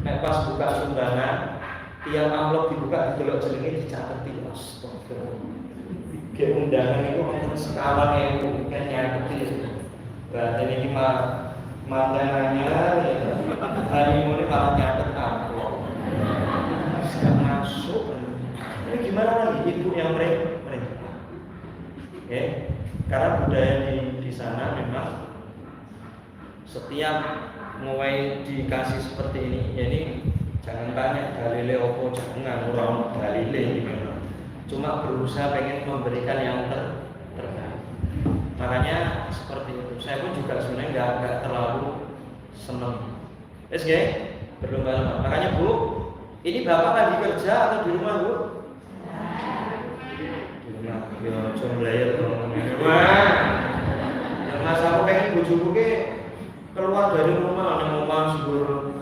nek pas buka sumbangan, tiap amplop dibuka didelok jenenge dicatet Mas. Kayak undangan itu kan sekawan yang bukan nyakiti. Berarti ini mantanannya ya. Hari ini malah nyatet amplop. Sekarang masuk. Ini gimana lagi Ibu yang mereka? Oke, karena budaya di sana memang setiap mulai dikasih seperti ini, ya ini jangan tanya dalile opo, jangan orang dalile gitu. Cuma berusaha pengen memberikan yang terbaik. Makanya seperti itu. Saya pun juga sebenarnya nggak terlalu seneng. Oke, berlomba-lomba. Makanya Bu, ini Bapak lagi kerja atau di rumah Bu? Ya, comblayer dong. Wah, yang Mas aku pengen bojoku ke keluar dari rumah, nang omah subur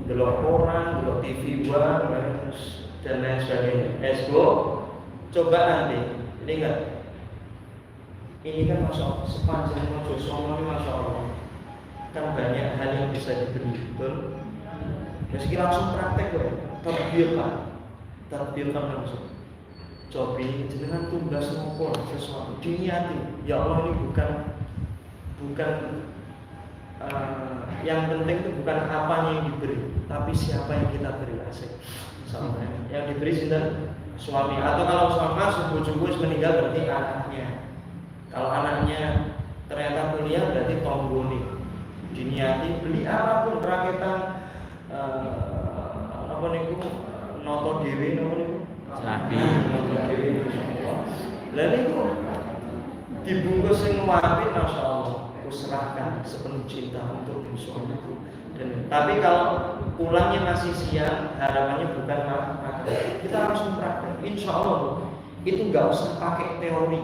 delok koran, delok TV dan lain sebagainya. Esgo, coba nanti. Ini enggak. Ini kan Masya Allah, sepanjang Mojo Songo ini Masya Allah kan banyak hal yang bisa diberi, betul? Meski langsung praktek loh, tadbirkan langsung. Cobi jenengan tumbas nopo sesuatu diniati. Ya Allah ini bukan yang penting itu bukan apanya yang diberi, tapi siapa yang kita beri asik. Misalnya, yang diberi sinten suami, atau kalau sama subuh-subuh meninggal berarti anaknya. Kalau anaknya ternyata kuliah berarti tonggoni, diniati beli apapun rakitan apa niku noto dhewe napa niku Sapi. noto dhewe. Lah niku dibungkus sing apik masyaallah, aku serahkan sepenuh cinta untuk suamiku. Dan tapi kalau pulangnya masih siang, harapannya bukan makan, kita langsung praktek. Insya Allah itu nggak usah pakai teori,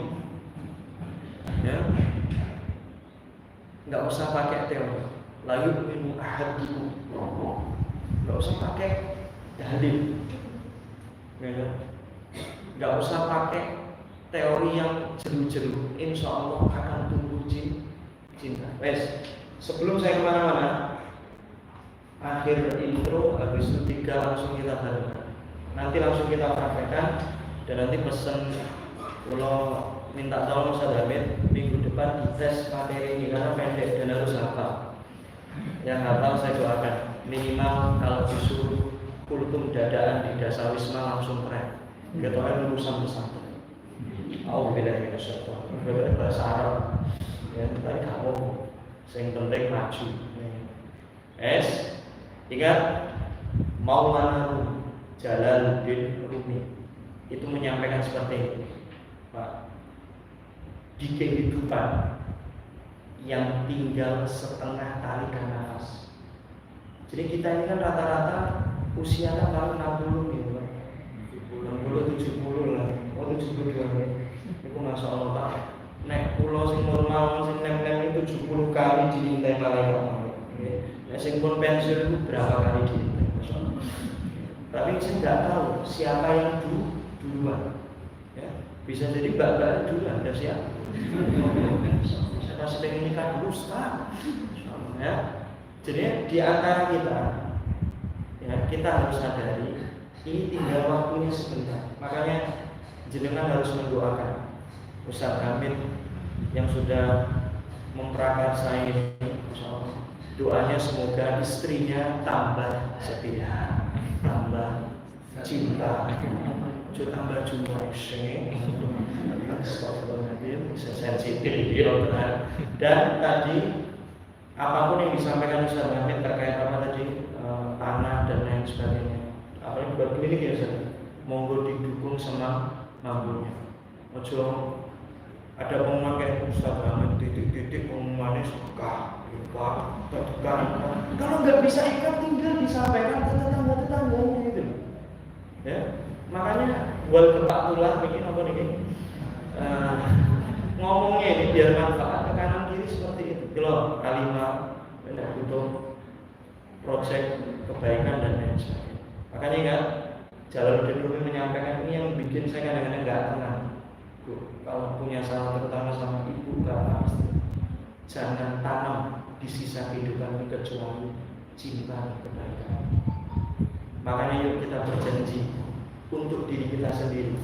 ya, nggak usah pakai teori. Lalu minum ahad itu, nggak usah pakai dalil, ya, nggak usah pakai teori yang jeru-jeru. Insya Allah akan tumbuh cinta. Wes, sebelum saya kemana-mana, akhir intro habis itu 3 langsung kita bareng. Nanti langsung kita praktekkan dan nanti pesen kalau minta tolong Ustaz Hamid minggu depan dites materi ini karena pendek dan harus hafal. Yang hafal saya doakan minimal kalau disuruh kultum dadaan di dasar wisma langsung keren. Ketua lulusan pesantren. Beda syaitan. Beda bahasa Arab. Ya, tadi kamu yang penting maju. Ingat Maulana Jalaluddin Rumi itu menyampaikan seperti ini, Pak. Di kehidupan yang tinggal setengah tarikan nafas. Jadi kita ini kan rata-rata usia kan baru 60 gitu, Pak. 60 70 lah. Oh 72 ya. Itu masya Allah Pak. Nek pulau sing normal sing nem-nem itu 70 kali diintai malaikat. Nek sing pun pensiun itu berapa kali diintai, masya Allah. Tapi saya nggak tahu siapa yang duluan. Ya, bisa jadi mbak-mbak duluan ada siapa. Saya sedang nikah dulu Ustaz. Ya, jadi di antara kita, ya kita harus sadari ini tinggal waktunya sebentar. Makanya jenengan harus mendoakan Ustaz Hamid yang sudah memprakarsa ini. Doanya semoga istrinya tambah setia, tambah cinta, tambah jumlah istri. Astagfirullahaladzim, bisa sensitif dan tadi apapun yang disampaikan Ustaz Hamid terkait apa tadi tanah dan lain sebagainya, apalagi buat klinik ya Ustaz, monggo didukung sama mampunya. Ojo ada pengumuman kayak Ustaz Hamid titik-titik pengumumannya suka tekan. Kalau nggak bisa ikat tinggal disampaikan ke tetangga-tetangganya gitu. Ya, makanya buat kepak tulah bikin apa nih? Ngomongnya ini biar manfaat ke kanan kiri seperti itu. Kalau kalimat benar butuh project kebaikan dan lain sebagainya. Makanya ingat Jalaluddin Rumi menyampaikan ini yang bikin saya kadang-kadang nggak tenang. Kalau punya salah terutama sama ibu bapak istri, jangan tanam di sisa kehidupan kecuali cinta dan kebaikan. Makanya yuk kita berjanji untuk diri kita sendiri.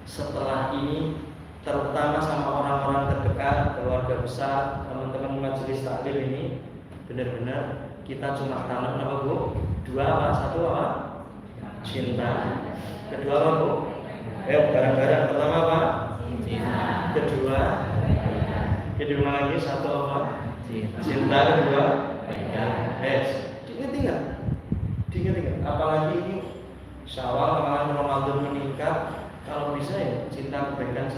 Setelah ini, terutama sama orang-orang terdekat, keluarga besar, teman-teman majelis taklim ini, benar-benar kita cuma tanam apa Bu? 2 apa? 1 apa? Cinta. Kedua apa Bu? Barang-barang. Pertama apa? Cinta. Kedua lagi 1 apa? Cinta. Kedua Diingat. Apalagi ini Syawal kemarin Ramadan meningkat, kalau bisa ya cinta kebaikan.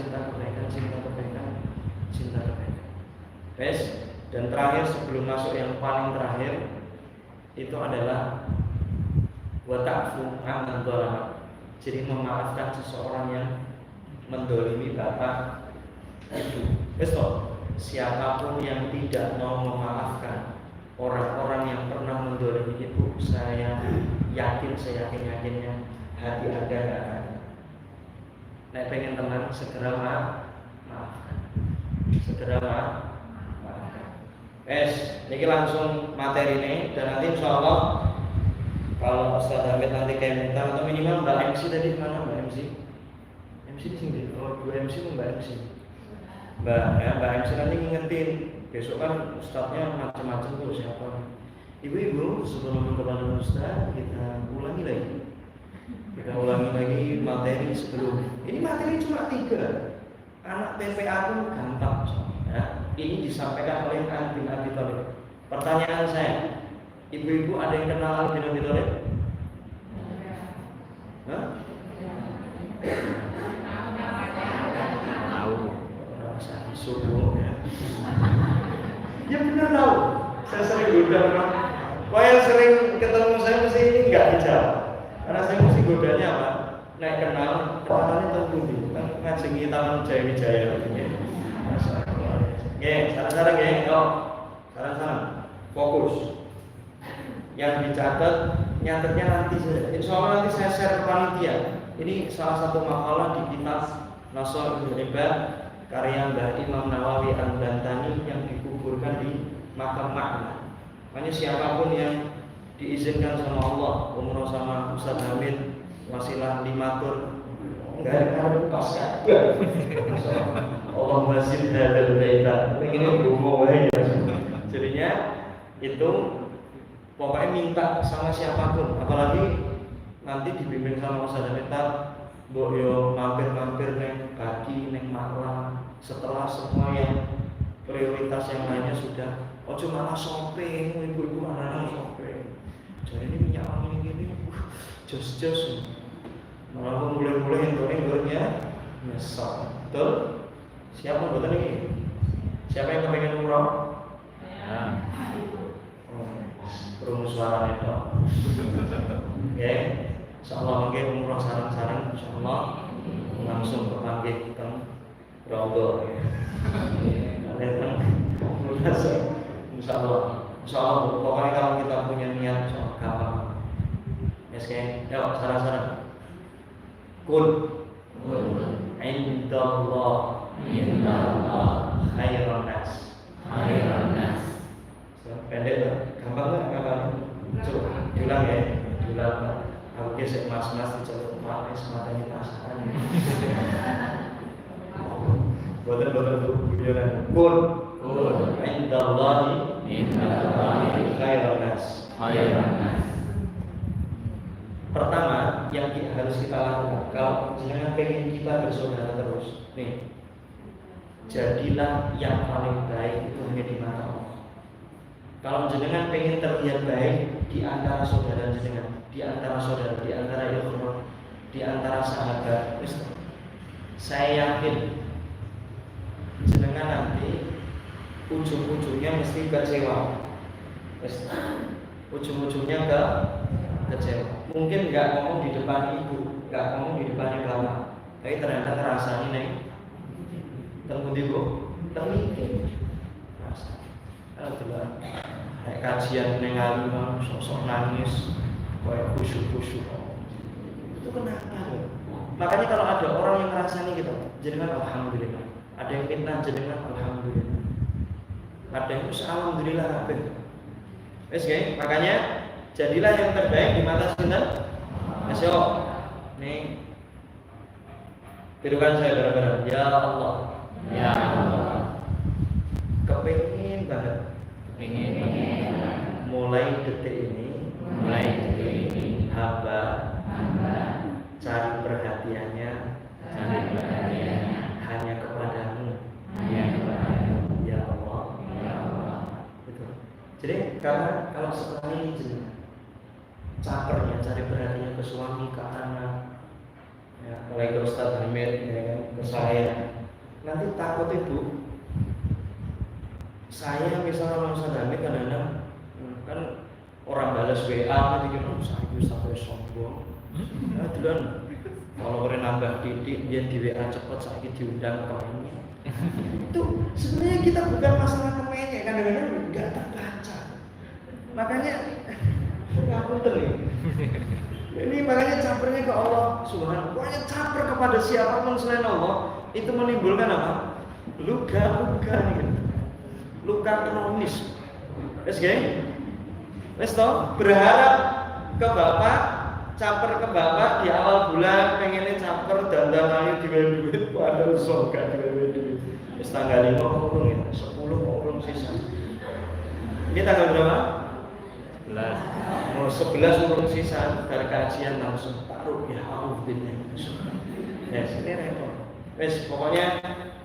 Dan terakhir sebelum masuk yang paling terakhir itu adalah wa ta'fu amman dzalama. Jadi memaafkan seseorang yang mendolimi bapak ibu. Siapapun yang tidak mau memaafkan orang-orang yang pernah mendolimi ibu, saya yakin-yakinnya hati Anda gak akan. Nek pengen tenang, segera maafkan. Ini langsung materi ini dan nanti insya Allah kalau Ustaz Hamid nanti kayak minta atau minimal Mbak MC tadi mana Mbak MC? MC di sini. Kalau 2 MC itu Mbak MC. Mbak MC nanti ngingetin. Besok kan Ustaznya macam-macam tuh siapa. Ibu-ibu sebelum kepada Ustaz kita ulangi lagi materi sebelum. Ini materi cuma 3. Anak TPA pun gampang. Ya. Ini disampaikan oleh Ali bin Abi Thalib. Pertanyaan saya, ibu-ibu ada yang kenal Ali bin Abi Thalib? Hah? Tahu. Rasa subuh ya. Ya benar tahu. Saya sering goda orang. Kok yang sering ketemu saya mesti ini nggak dijawab. Karena saya mesti godanya apa? Naik kenalannya tentu kan ngajengi Taman Jaya Wijaya. Saran-saran saran-saran. Fokus. Yang dicatat nyatetnya nanti saja. Insya Allah nanti saya share ke panitia. Ini salah satu makalah di kitab Nasr Ibn Ibad karya Mbah Imam Nawawi Al-Bantani yang dikuburkan di makam Makna. Makanya siapapun yang diizinkan sama Allah umroh sama Ustaz Hamid wasilah limatur enggak ada pas ya. Allah masih ada baita. Ini bungo wae. Jadinya itu pokoknya minta sama siapapun, apalagi nanti dibimbing sama Ustaz Hamid, mbok yo mampir-mampir neng Baki, neng Malang. Setelah semua yang prioritas yang lainnya sudah, ojo malah shopping, ibu-ibu anak-anak shopping. Jadi ini minyak wangi ini, jos-jos. Malah mulai-mulai yang goreng-gorengnya nyesal. Betul? Siapa buatan ini? Siapa yang kepengen umroh? Ya. Rumus suara itu. Oke. Insyaallah mungkin umroh sarang-sarang insyaallah langsung kepanggil kita Raudhah. Kalian insyaallah pokoknya kalau kita punya niat gampang. Yes, kan? Yuk, sarang-sarang. Kul indallah khairan nas. Pendek tuh, gampang kan? Coba diulang ya, diulang. Aku gesek mas-mas dicolok manis matanya pasangan. Boten tuh videonya. Kul indallahi khairan nas. Pertama yang harus kita lakukan kalau jangan pengen kita bersaudara terus, nih, jadilah yang paling baik itu hanya di mata Allah. Kalau jenengan pengen terlihat baik di antara saudara jenengan, di antara saudara, di antara ikhwan, di antara sahabat, saya yakin jenengan nanti ujung-ujungnya mesti kecewa. Ujung-ujungnya kecewa. Mungkin nggak ngomong di depan ibu, nggak ngomong di depan bapak, tapi ternyata ngerasanya nih terpundi bu, terlihat. Adalah kayak kajian nengalimah sosok nangis kayak khusyuk itu kenapa? Makanya kalau ada orang yang ngerasani gitu, jenengan alhamdulillah, ada yang fitnah jenengan alhamdulillah, ada yang alhamdulillah apa? Wes okay? Makanya jadilah yang terbaik di mata sinten. Mas yo nih tirukan saya bareng-bareng. Ya Allah, Ya Allah, kepingin banget mulai detik ini hamba cari perhatiannya hanya kepadamu. Ya Allah. Gitu. Jadi karena kalau setelah ini jenengan capernya cari perhatiannya ke suami, ke anak, ya, mulai ke Ustaz Hamid, ya kan, ke saya, nanti takut itu. Saya misalnya Ustaz Hamid kadang-kadang kan orang balas WA nanti gimana saya sampai sombong. Nah, duluan kalau orang nambah titik dia di WA cepat saya diundang ke ini. Itu sebenarnya kita bukan masalah kemennya, kadang-kadang nggak terbaca. Makanya aku nih. Ini makanya capernya ke Allah Subhanahu. Pokoknya caper kepada siapapun selain Allah itu menimbulkan apa? Luka-luka gitu. Luka kronis. Wes geng? Wes toh berharap ke bapak, caper ke bapak di awal bulan pengennya caper dandan ayu digawe duit padahal sok gak digawe duit. Wes tanggal 5 kurung ya, 10 kurung sisa. Ini tanggal berapa? 11. Oh 11 urung sisa dari kajian langsung taruh ya alhamdulillah. Ya, ini repot. Wes pokoknya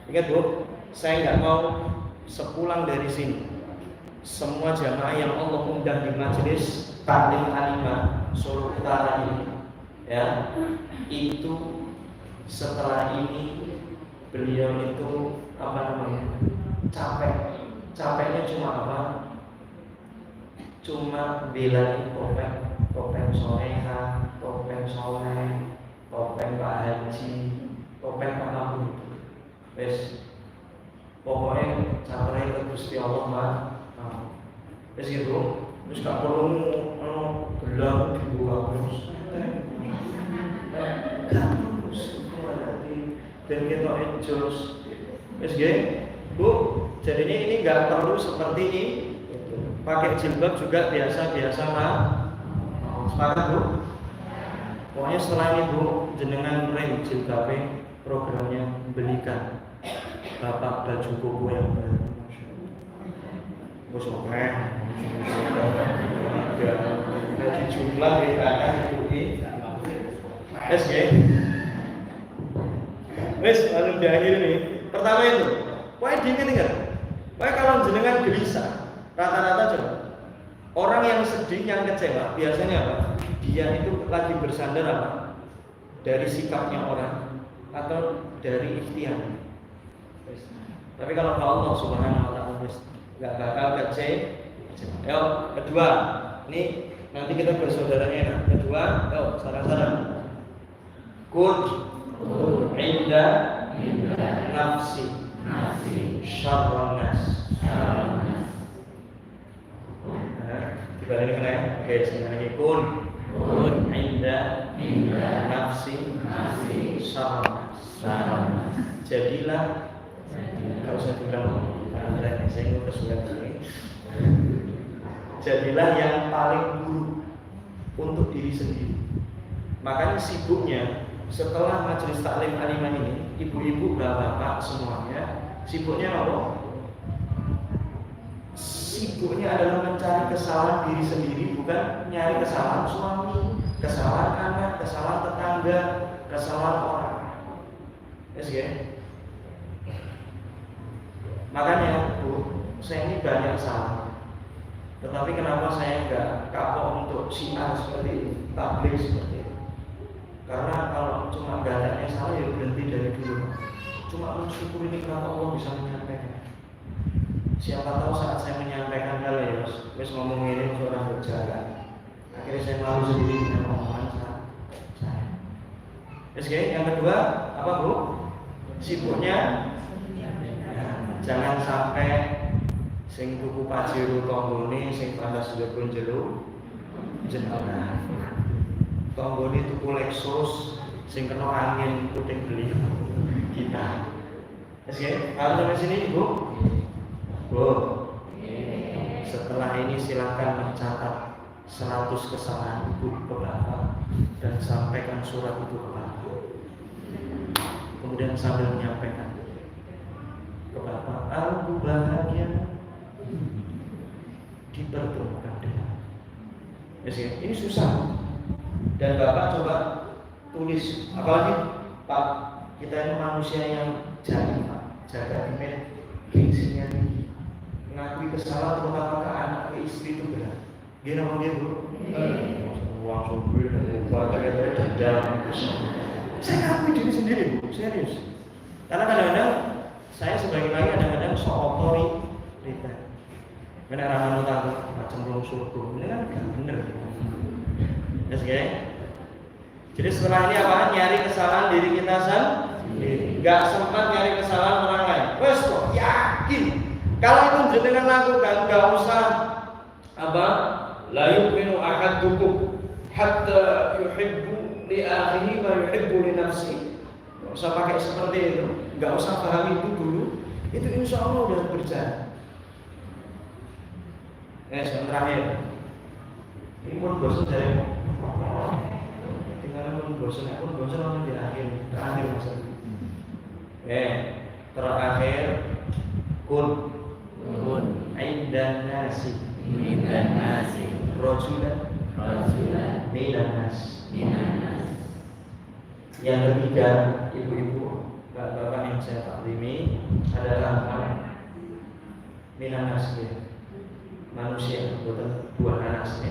ingat Bu, saya nggak mau sepulang dari sini semua jamaah yang Allah undang di majelis taklim alimah Solo Utara ini, ya, itu setelah ini beliau itu capeknya cuma apa? Cuma belain topeng soleha, topeng soleh, topeng Pak Haji, topeng Pak Abu. Wes pokoknya capeknya ke Gusti Allah mah. Wes gitu. Terus gak perlu gelang dibuka terus. Dan kita enjoy. Wes gitu. Bu, jadinya ini nggak perlu seperti ini. Pakai jilbab juga biasa-biasa mah. Sepakat Bu? Pokoknya setelah ini Bu, jenengan rem jilbabnya programnya belikan Bapak baju koko yang baru. Bos oke. Ada jumlah kita itu SG. Wes lalu di akhir nih. Pertama itu, wah dingin enggak? Wah kalau jenengan gelisah, rata-rata coba orang yang sedih, yang kecewa biasanya apa? Dia itu lagi bersandar apa? Dari sikapnya orang atau dari ikhtiar. Tapi kalau Allah Subhanahu Wa Taala nggak bakal kecewa. Ayo kedua, ini nanti kita bersaudaranya. Kedua, ayo saran-saran. Kun inda nafsi syarrun nas. Dibalik kena ya. Oke, sekali lagi kun inda nafsi syarrun nas. Jadilah, kalau saya bilang saya ingin kesulitan ini. Jadilah yang paling buruk untuk diri sendiri. Makanya sibuknya setelah majelis taklim alimah ini, ibu-ibu, bapak-bapak semuanya sibuknya apa? Sibuknya adalah mencari kesalahan diri sendiri, bukan nyari kesalahan suami, kesalahan anak, kesalahan tetangga, kesalahan orang. Yes, ya. Makanya Bu, saya ini banyak salah. Tetapi kenapa saya enggak kapok untuk syiar seperti ini, tabligh seperti ini? Karena kalau cuma gadanya salah ya berhenti dari dulu. Cuma mensyukuri nikmat Allah bisa menyampaikan. Siapa tahu saat saya menyampaikan kali ya, wes ngomong ini orang berjalan. Akhirnya saya malu sendiri dengan omongan saya. Oke, yang kedua apa Bu? Sibuknya jangan sampai sing tuku pajero tanggane sing pantas njero jero jenengan. Tanggane tuku Lexus sing kena angin puting beliau kita. Oke, harus sampai sini Bu. Bu. Setelah ini silakan mencatat 100 kesalahan Ibu ke Bapak dan sampaikan surat itu ke Bapak. Kemudian sambil menyampaikan ke Bapak, aku bahagia dipertemukan dengan. Ya, ini susah. Dan Bapak coba tulis, apalagi Pak, kita ini manusia yang jahil Pak, jaga image, gengsinya tinggi, mengakui kesalahan terutama ke anak, ke istri itu berat. Gimana mau dia Bu? Langsung gue baca-baca dan jalan. Saya ngakui diri sendiri Bu, serius. Karena kadang-kadang saya sebagai lagi kadang-kadang otoriter. Karena ramah tahu macam belum surga, ini kan gak bener. Yes, okay? Jadi setelah ini apa? Nyari kesalahan diri kita sendiri. Gak sempat nyari kesalahan orang lain. Wes kok yakin kalau itu jenengan lakukan, gak usah apa? La yu'minu ahadukum hatta yuhibbu li akhihi ma yuhibbu li nafsihi. Gak usah pakai seperti itu. Gak usah pahami itu dulu. Itu insya Allah udah berjalan. Yang terakhir, ini pun bosan dari tinggal pun bosan orang di akhir terakhir masa. Terakhir kun indan nasi rojulan Rajulan minanas. minanas. Yang ketiga, ibu-ibu, bapak-bapak yang saya taklimi adalah minanas ya. Manusia, bukan buah nanas ya.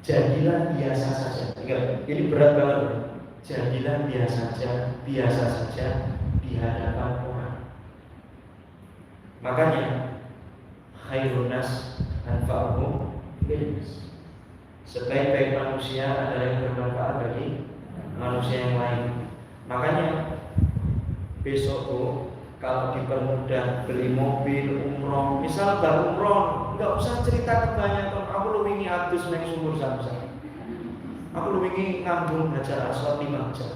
Jadilah biasa saja. Ingat, ini berat banget. Jadilah biasa saja di hadapan orang. Makanya khairun nas anfa'uhum linnas. Sebaik-baik manusia adalah yang bermanfaat bagi manusia yang lain. Makanya besok tuh kalau dipermudah beli mobil umroh, misal baru umroh, nggak usah cerita kebanyakan. Aku lu wingi adus neng sumur Zamzam. Aku lu wingi ngambung Hajar Aswad 5 jam.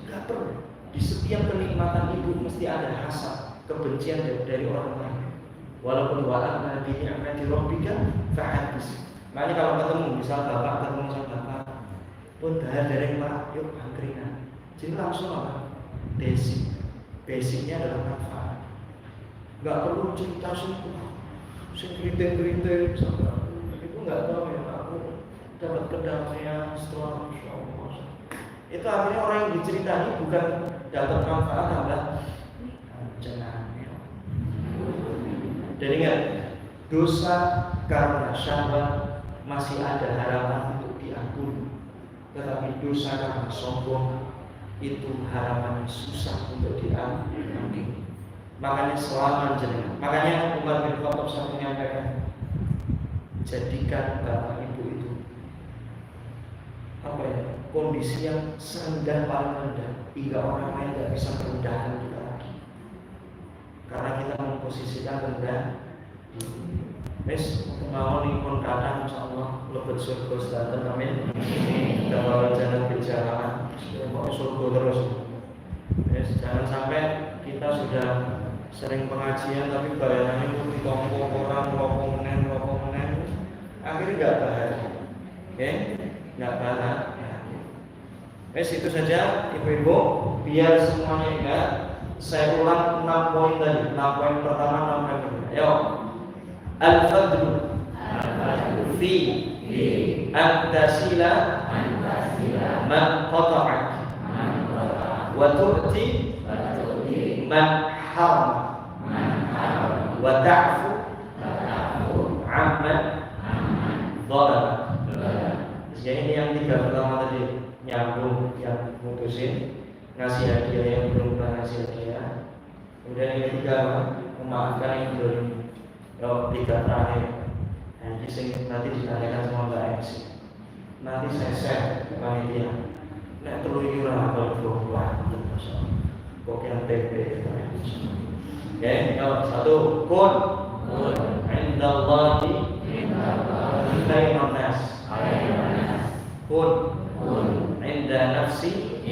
Nggak perlu. Di setiap kenikmatan ibu mesti ada hasad, kebencian dari orang lain. Walaupun wa'ala bi ni'mati rabbika fa'adis. Makanya kalau ketemu, misal bapak ketemu sama bapak, pun dari pak, yuk antrian. Jadi langsung apa? Basicnya adalah manfaat. Nggak perlu cerita semua, keriting itu nggak tahu ya. Aku dapat kedamaian setelah Masya Allah. Itu akhirnya orang yang diceritani bukan dapat manfaat, tambah jangan. Dan ingat, dosa karena syahwat masih ada harapan untuk diampuni, tetapi dosa karena sombong itu harapannya susah untuk diampuni. Makanya selama jenengan, makanya Umar bin Khattab saya menyampaikan, jadikan bapak ibu itu apa ya, kondisi yang serendah paling rendah, hingga orang lain tidak bisa merendahkan kita lagi, karena kita memposisikan rendah. Wes mau nih pun kadang insyaallah lebet surga sedanten amin. Kita bawa jalan berjalan pokoknya surga terus. Wes jangan sampai kita sudah sering pengajian tapi bayangannya itu ditompo orang rokok menen akhirnya nggak bahagia. Oke? Nggak bahagia. Wes itu saja ibu-ibu, biar semuanya ingat. Saya ulang 6 poin tadi. 6 poin pertama, 6 poin kedua. Ayo. Al-fadlu fi an tasila man qata'ak wa tu'ti man haram wa ta'fu amman dhalam. Jadi ini yang 3 pertama tadi, nyambung, yang mutusin, ngasih hadiah yang belum pernah ngasih hadiah. Kemudian yang ketiga, memaafkan yang belum. Kalau 3 terakhir, nanti ditanyakan semua Mbak MC. Nanti saya share ke panitia. Nek perlu iuran apa berbuat, kok yang tempe. Oke, kalau 1 kun indallahi khairan nas. Kun inda nafsi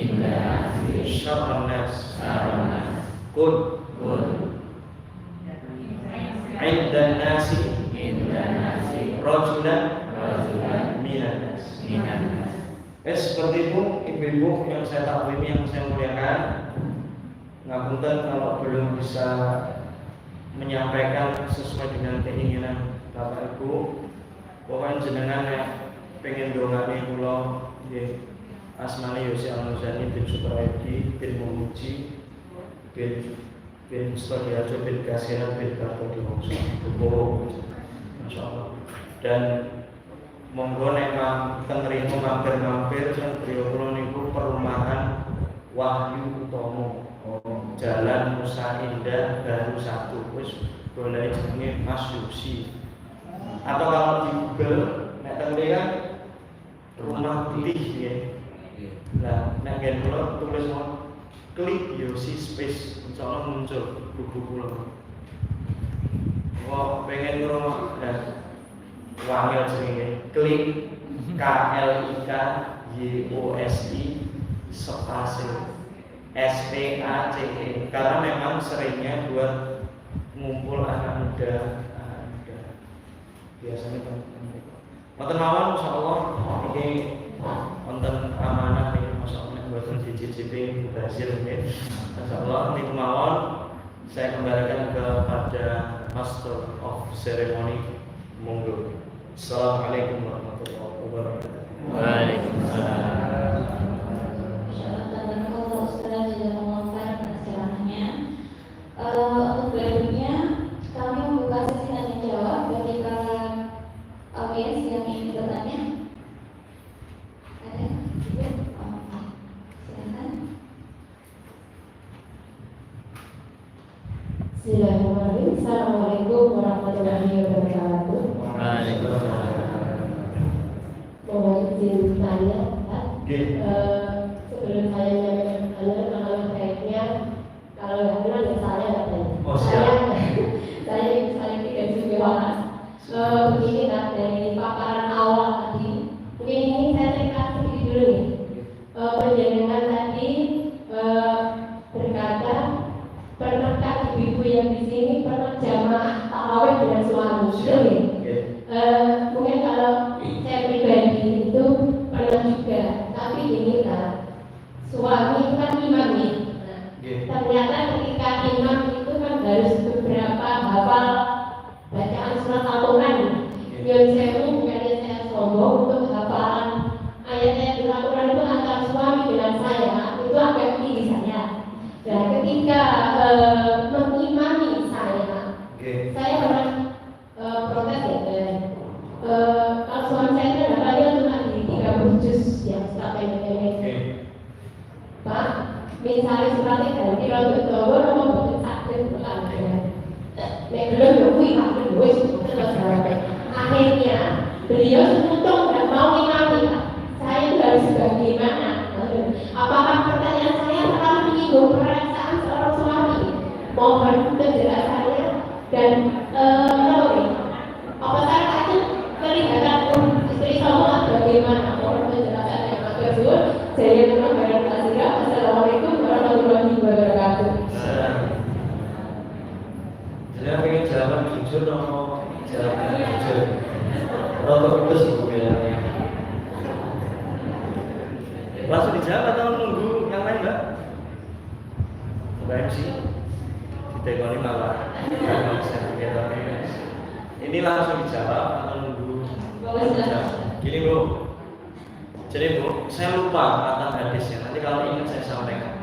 syarran nas. Kun inda nasi rajulan minanas. Seperti itu ibu-ibu yang saya takwimi, yang saya muliakan. Ngapunten kalau belum bisa menyampaikan sesuai dengan keinginan Bapak Ibu. Pokoknya jenengan yang pengen dongane kula nggih asmane Yosi Al-Muzani bin Supraidi bin Muji bin Mustaqiyajo bin Kasiran bin Kartodi Wongso Buko, Masya Allah. Dan monggo nek tengrimo mampir-mampir teng griya kula niku perumahan Wahyu Utomo, Jalan Musa Indah Baru 1. Wis golek jenenge Mas Yusi. Atau kalau di Google nek teng kan rumah putih ya. Nah, nek ngene kula tulis klik Yosi Space, insyaallah muncul buku kula. Wah, pengen ngrungok dan wangil jenenge. Klik KLIKYOSI spasi SPACE, karena memang seringnya buat ngumpul anak muda. Biasanya teman-teman. Wonten mawon insyaallah iki wonten amanah iki masyaallah buatan DJJP Brazil nggih. Insyaallah niku mawon saya kembalikan kepada Master of Ceremony. Monggo. Assalamualaikum warahmatullahi wabarakatuh. Waalaikumsalam. Assalamualaikum warahmatullahi wabarakatuh. Untuk berikutnya kami membuka sesi tanya jawab bagi para audiens yang ingin bertanya. Ada? Silakan. Bismillahirrahmanirrahim. Assalamualaikum warahmatullahi wabarakatuh. Waalaikumsalam. Mohon izin tanya, Pak. Oke. Sebelum saya menyampaikan kalau baiknya kalau yang benar ya saya katanya. Oh, siap. Saya tidak juga orang. Begini kan dari paparan awal tadi. Mungkin ini saya ringkas sedikit dulu nih. Penjenengan tadi berkata pernahkah ibu-ibu yang di sini pernah jamaah tarawih dengan suami? Betul ya? Mungkin kalau saya pribadi itu pernah juga, tapi ini kan suami itu kan imam nih. Ternyata ketika imam itu kan harus beberapa hafal bacaan surat Al-Quran. Yang saya bukannya saya sombong untuk hafalan ayat-ayat Al-Quran itu antara suami dengan saya itu agak tinggi saya. Dan ketika mengimami saya pernah protes ya. Kalau suami saya itu ada cuma di 30 juz yang surat pendek-pendek. Pak, misalnya suratnya ganti rambut dawa, nama bukan sakit bukan ya. Nek belum yukui aku dua akhirnya beliau seputung dan mau imami. Saya itu harus bagaimana? Apakah pertanyaan saya terlalu menyinggung perasaan seorang suami? Mohon penjelasannya dan apa saya akan kelihatan istri saya bagaimana? Mohon penjelasannya yang agak sulit. Saya memang bayar kasih. Assalamualaikum warahmatullahi wabarakatuh. Saya pengen jawaban jujur atau jawaban jujur? Rotok itu sih bilangnya. Langsung dijawab atau nunggu yang lain, Mbak? Mbak MC ditekoni malah. Ini langsung dijawab atau nunggu? Gini Bu. Jadi Bu, saya lupa kata hadisnya. Nanti kalau ingat saya sampaikan.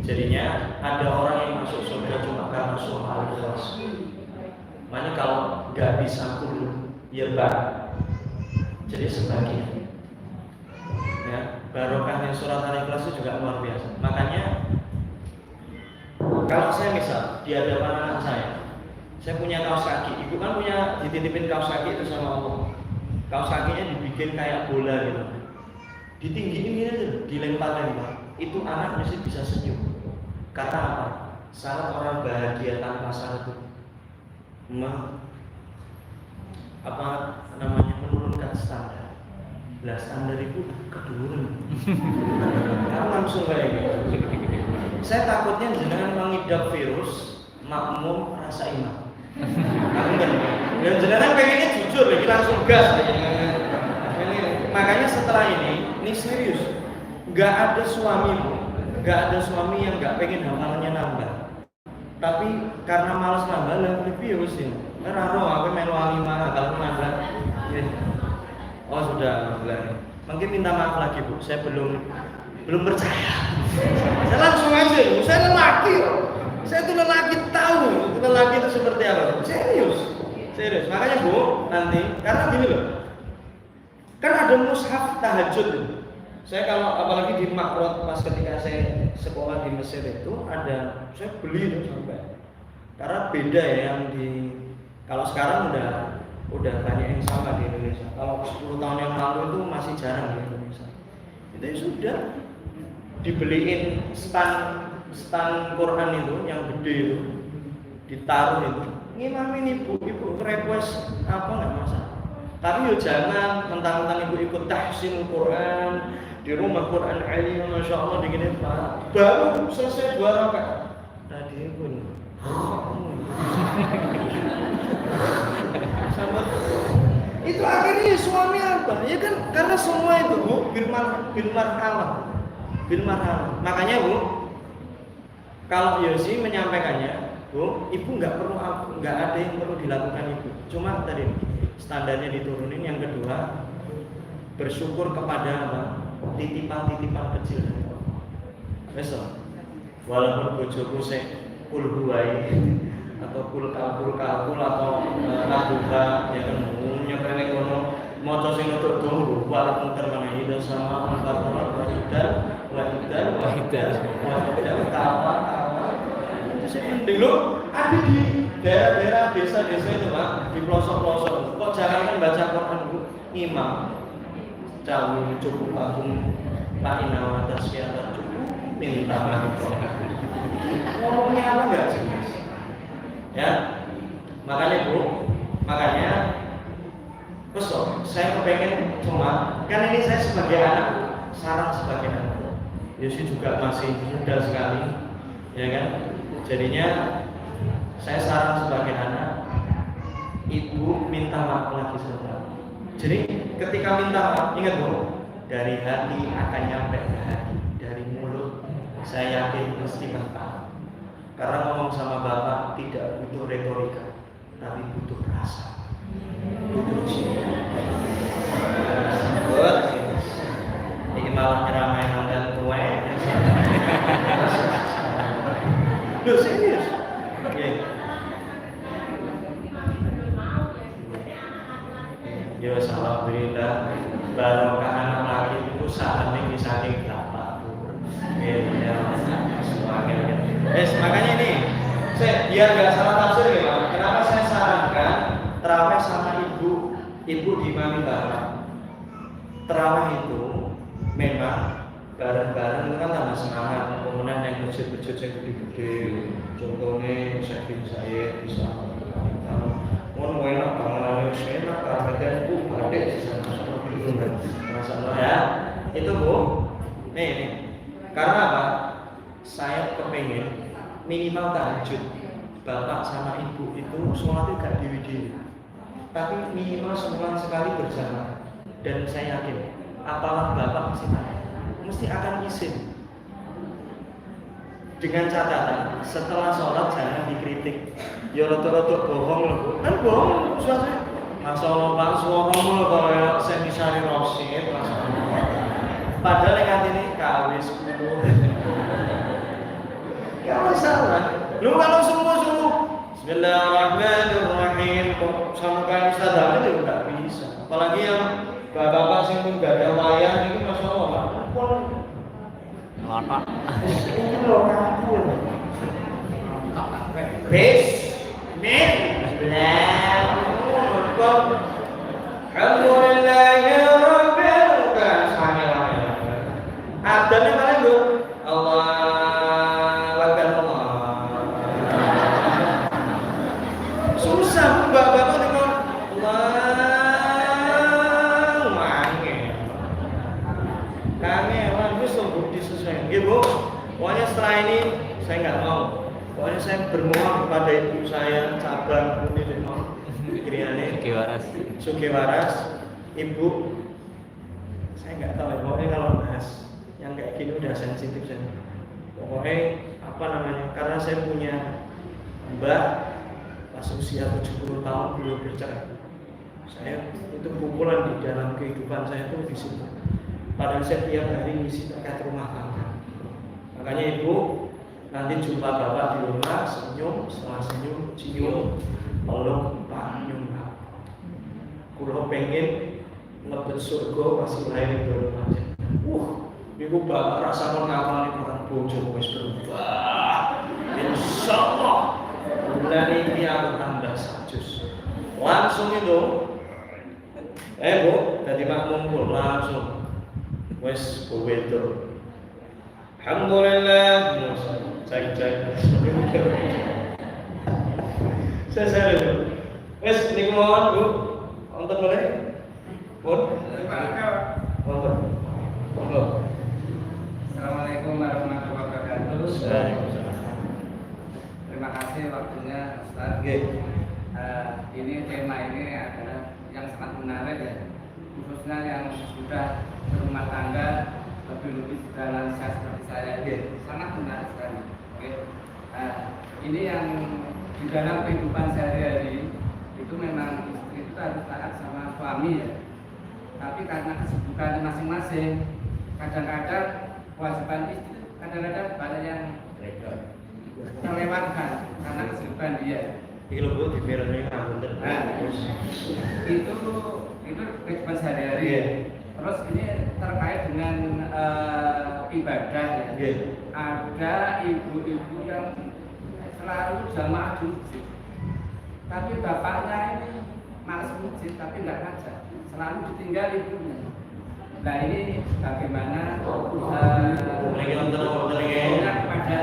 Jadinya ada orang yang masuk surga cuma karena soal ikhlas. Makanya kalau nggak bisa kudu, ya Pak. Jadi sebagian. Ya, barokahnya surat Al-Ikhlas itu juga luar biasa. Makanya kalau saya misal di hadapan anak saya punya kaos kaki. Ibu kan punya dititipin kaos kaki itu sama Allah. Kaos kakinya dibikin kayak bola gitu. Ditinggiin gitu, dilempar-lempar. Itu anak mesti bisa senyum. Karena apa? Syarat orang bahagia tanpa syarat itu menurunkan standar. Lah standar itu keduren. Karena langsung kayak gitu. Saya takutnya jenengan mengidap virus makmum rasa iman. Dan jenengan pengennya jujur, jadi langsung gas. Makanya setelah ini serius. Nggak ada suami yang nggak pengen hafalannya nambah. Tapi karena malas nambah lah virus ini. Raro aku melu alimah kalau nambah. Oh sudah bilang. Mungkin minta maaf lagi Bu, saya belum percaya. Saya langsung aja, saya lelaki. Saya itu lelaki tahu, lelaki itu seperti apa. Serius. Makanya Bu, nanti karena gini loh. Kan ada mushaf tahajud. Saya kalau apalagi di Makrot pas ketika saya sekolah di Mesir itu ada, saya beli itu sampai. Karena beda ya yang di kalau sekarang udah banyak yang sama di Indonesia. Kalau 10 tahun yang lalu itu masih jarang di Indonesia. Itu ya sudah dibeliin stand Quran itu yang gede itu, ditaruh itu. Ngimamin ibu request apa nggak masalah. Tapi yo jangan mentang-mentang ibu ikut tahsin Quran di rumah Quran alim, masya Allah digini Pak. Baru selesai 2 rakaat. Tadi pun. Itu akhirnya suami apa? Ya kan karena semua itu Bu bil marhalah. Makanya Bu, kalau Yosi menyampaikannya, Bu, ibu nggak ada yang perlu dilakukan ibu. Cuma tadi standarnya diturunin. Yang kedua, bersyukur kepada apa? Titipan-titipan kecil dari Allah. Besok, walaupun bojoku sek kulhuai atau kulkul atau nabuha ya kan nyekrene kono maca sing untuk tunggu war muter mana itu sama empat wahidar tawa dulu ada di daerah-daerah desa-desa itu Pak, di pelosok-pelosok. Kok jangan kan baca Quran Bu, imam cawi cukup agung la'ina tasyata cukup minta maaf. Ngomongnya apa enggak jelas? Ya, makanya Bu, besok saya kepengen cuma kan ini saya sebagai anak, saran sebagai anak. Yosi juga masih muda sekali, ya kan? Jadinya saya saran sebagai anak, ibu minta maaf lagi saudara. Jadi ketika minta maaf, ingat Bu, dari hati akan nyampe ke hati, dari mulut saya yakin pasti mentah. Karena ngomong sama Bapak tidak butuh retorika, tapi butuh rasa. Ini malah nyeramai dan tua. Loh serius? Ya alhamdulillah barokah anak laki itu saat ini saking dapat. Ya semuanya. Makanya ini saya biar nggak salah tafsir ya, kenapa saya sarankan terawih sama ibu diimami bareng. Terawih itu memang bareng-bareng itu kan tambah semangat. Kemudian yang masjid-masjid yang gede-gede, contohnya saya bisa mau enak banget, enak karena Bu ada masalah ya. Itu Bu, nih karena apa? Saya kepengen minimal tahajud bapak sama ibu itu sholatnya gak diri-diri, tapi minimal sebulan sekali berjamaah. Dan saya yakin apalah bapak mesti akan izin, dengan catatan setelah sholat jangan dikritik. Ya rotok-rotok bohong loh Bu, kan bohong suasana. Masa Allah Pak suaramu loh kalau saya misari rosid, padahal yang ini kawis kudu. Gak masalah. Lu kalau sungguh-sungguh Bismillahirrahmanirrahim kok sama kayak Ustaz itu nggak bisa. Apalagi yang bapak-bapak sing pun gak ada wayang ini Masya Allah Pak. Ngotak. Ini loh kaku. Adanya kalian Bu. Allah susah bapak-bapak dengan kangen itu sungguh disesuaikan Bu. Pokoknya setelah ini saya nggak mau, pokoknya saya bermohon kepada ibu saya cabang ini Kriane Sugiwaras ibu, saya nggak tahu pokoknya kalau bahas yang kayak gini udah sensitif saya. Pokoknya apa namanya, karena saya punya mbak pas usia 70 tahun belum bercerai. Saya itu pukulan di dalam kehidupan saya itu di situ. Padahal saya tiap hari ngisi terkait rumah tangga. Makanya ibu nanti jumpa bapak di rumah senyum, setelah senyum cium, peluk, panyum. Kulo pengen lebet surga masih lahir di rumah aja. Ibu bapak rasa mengamali orang bojo wis berubah. Insyaallah bulan ini aku tambah 100. Langsung itu Bu, dari makmum langsung wis wedo. Alhamdulillah. Cek. Saya wis niku mawon Bu. Wonten boleh? Pun? Wonten. Monggo. Assalamualaikum warahmatullahi wabarakatuh. Terima kasih waktunya Ustaz. Ini tema ini adalah yang sangat menarik ya, khususnya yang sudah berumah tangga, lebih dalam lansia seperti saya. Sangat menarik sekali. Ini yang di dalam kehidupan sehari-hari itu memang istri itu itu harus taat sama suami ya. Tapi karena kesibukan masing-masing, kadang-kadang kewajiban istri kadang-kadang banyak yang terlewatkan karena kesibukan dia. Iki lho Bu, dimireni ngapunten. Nah, itu kehidupan sehari-hari. Iya. Terus ini terkait dengan ibadah ya. Iya. Ada ibu-ibu yang selalu jamaah di masjid, tapi bapaknya ini malas masjid tapi nggak ngajak, selalu ditinggal ibunya. Nah ini bagaimana kepada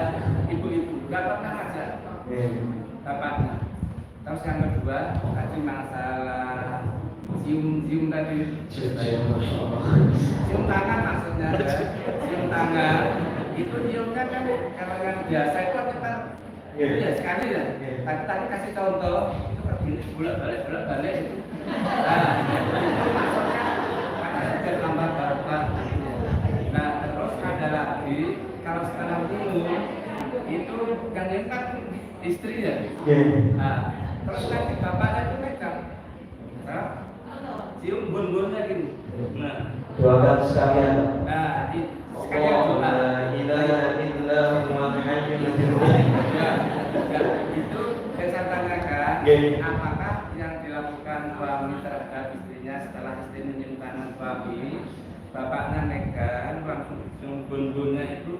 ibu-ibu nggak pernah ngajak bapaknya. Terus yang kedua tadi masalah cium tadi, cium tangan maksudnya ya. Cium tangan itu ciumnya kan kalau yang biasa itu kita ya sekali ya. Tadi kasih contoh itu begini bolak-balik itu. Nah itu maksudnya katanya biar tambah barokah. Nah terus ada lagi kalau sekarang dulu itu yang nyimpan istri ya. Nah terus nanti bapaknya itu megang, cium bun-bunnya gini. Nah Doakan sekalian. nah sekalian doa. Itu saya tanyakan, apakah yang dilakukan suami terhadap istrinya setelah istri menyium tangan suami, bapaknya megang langsung cium bun-bunnya itu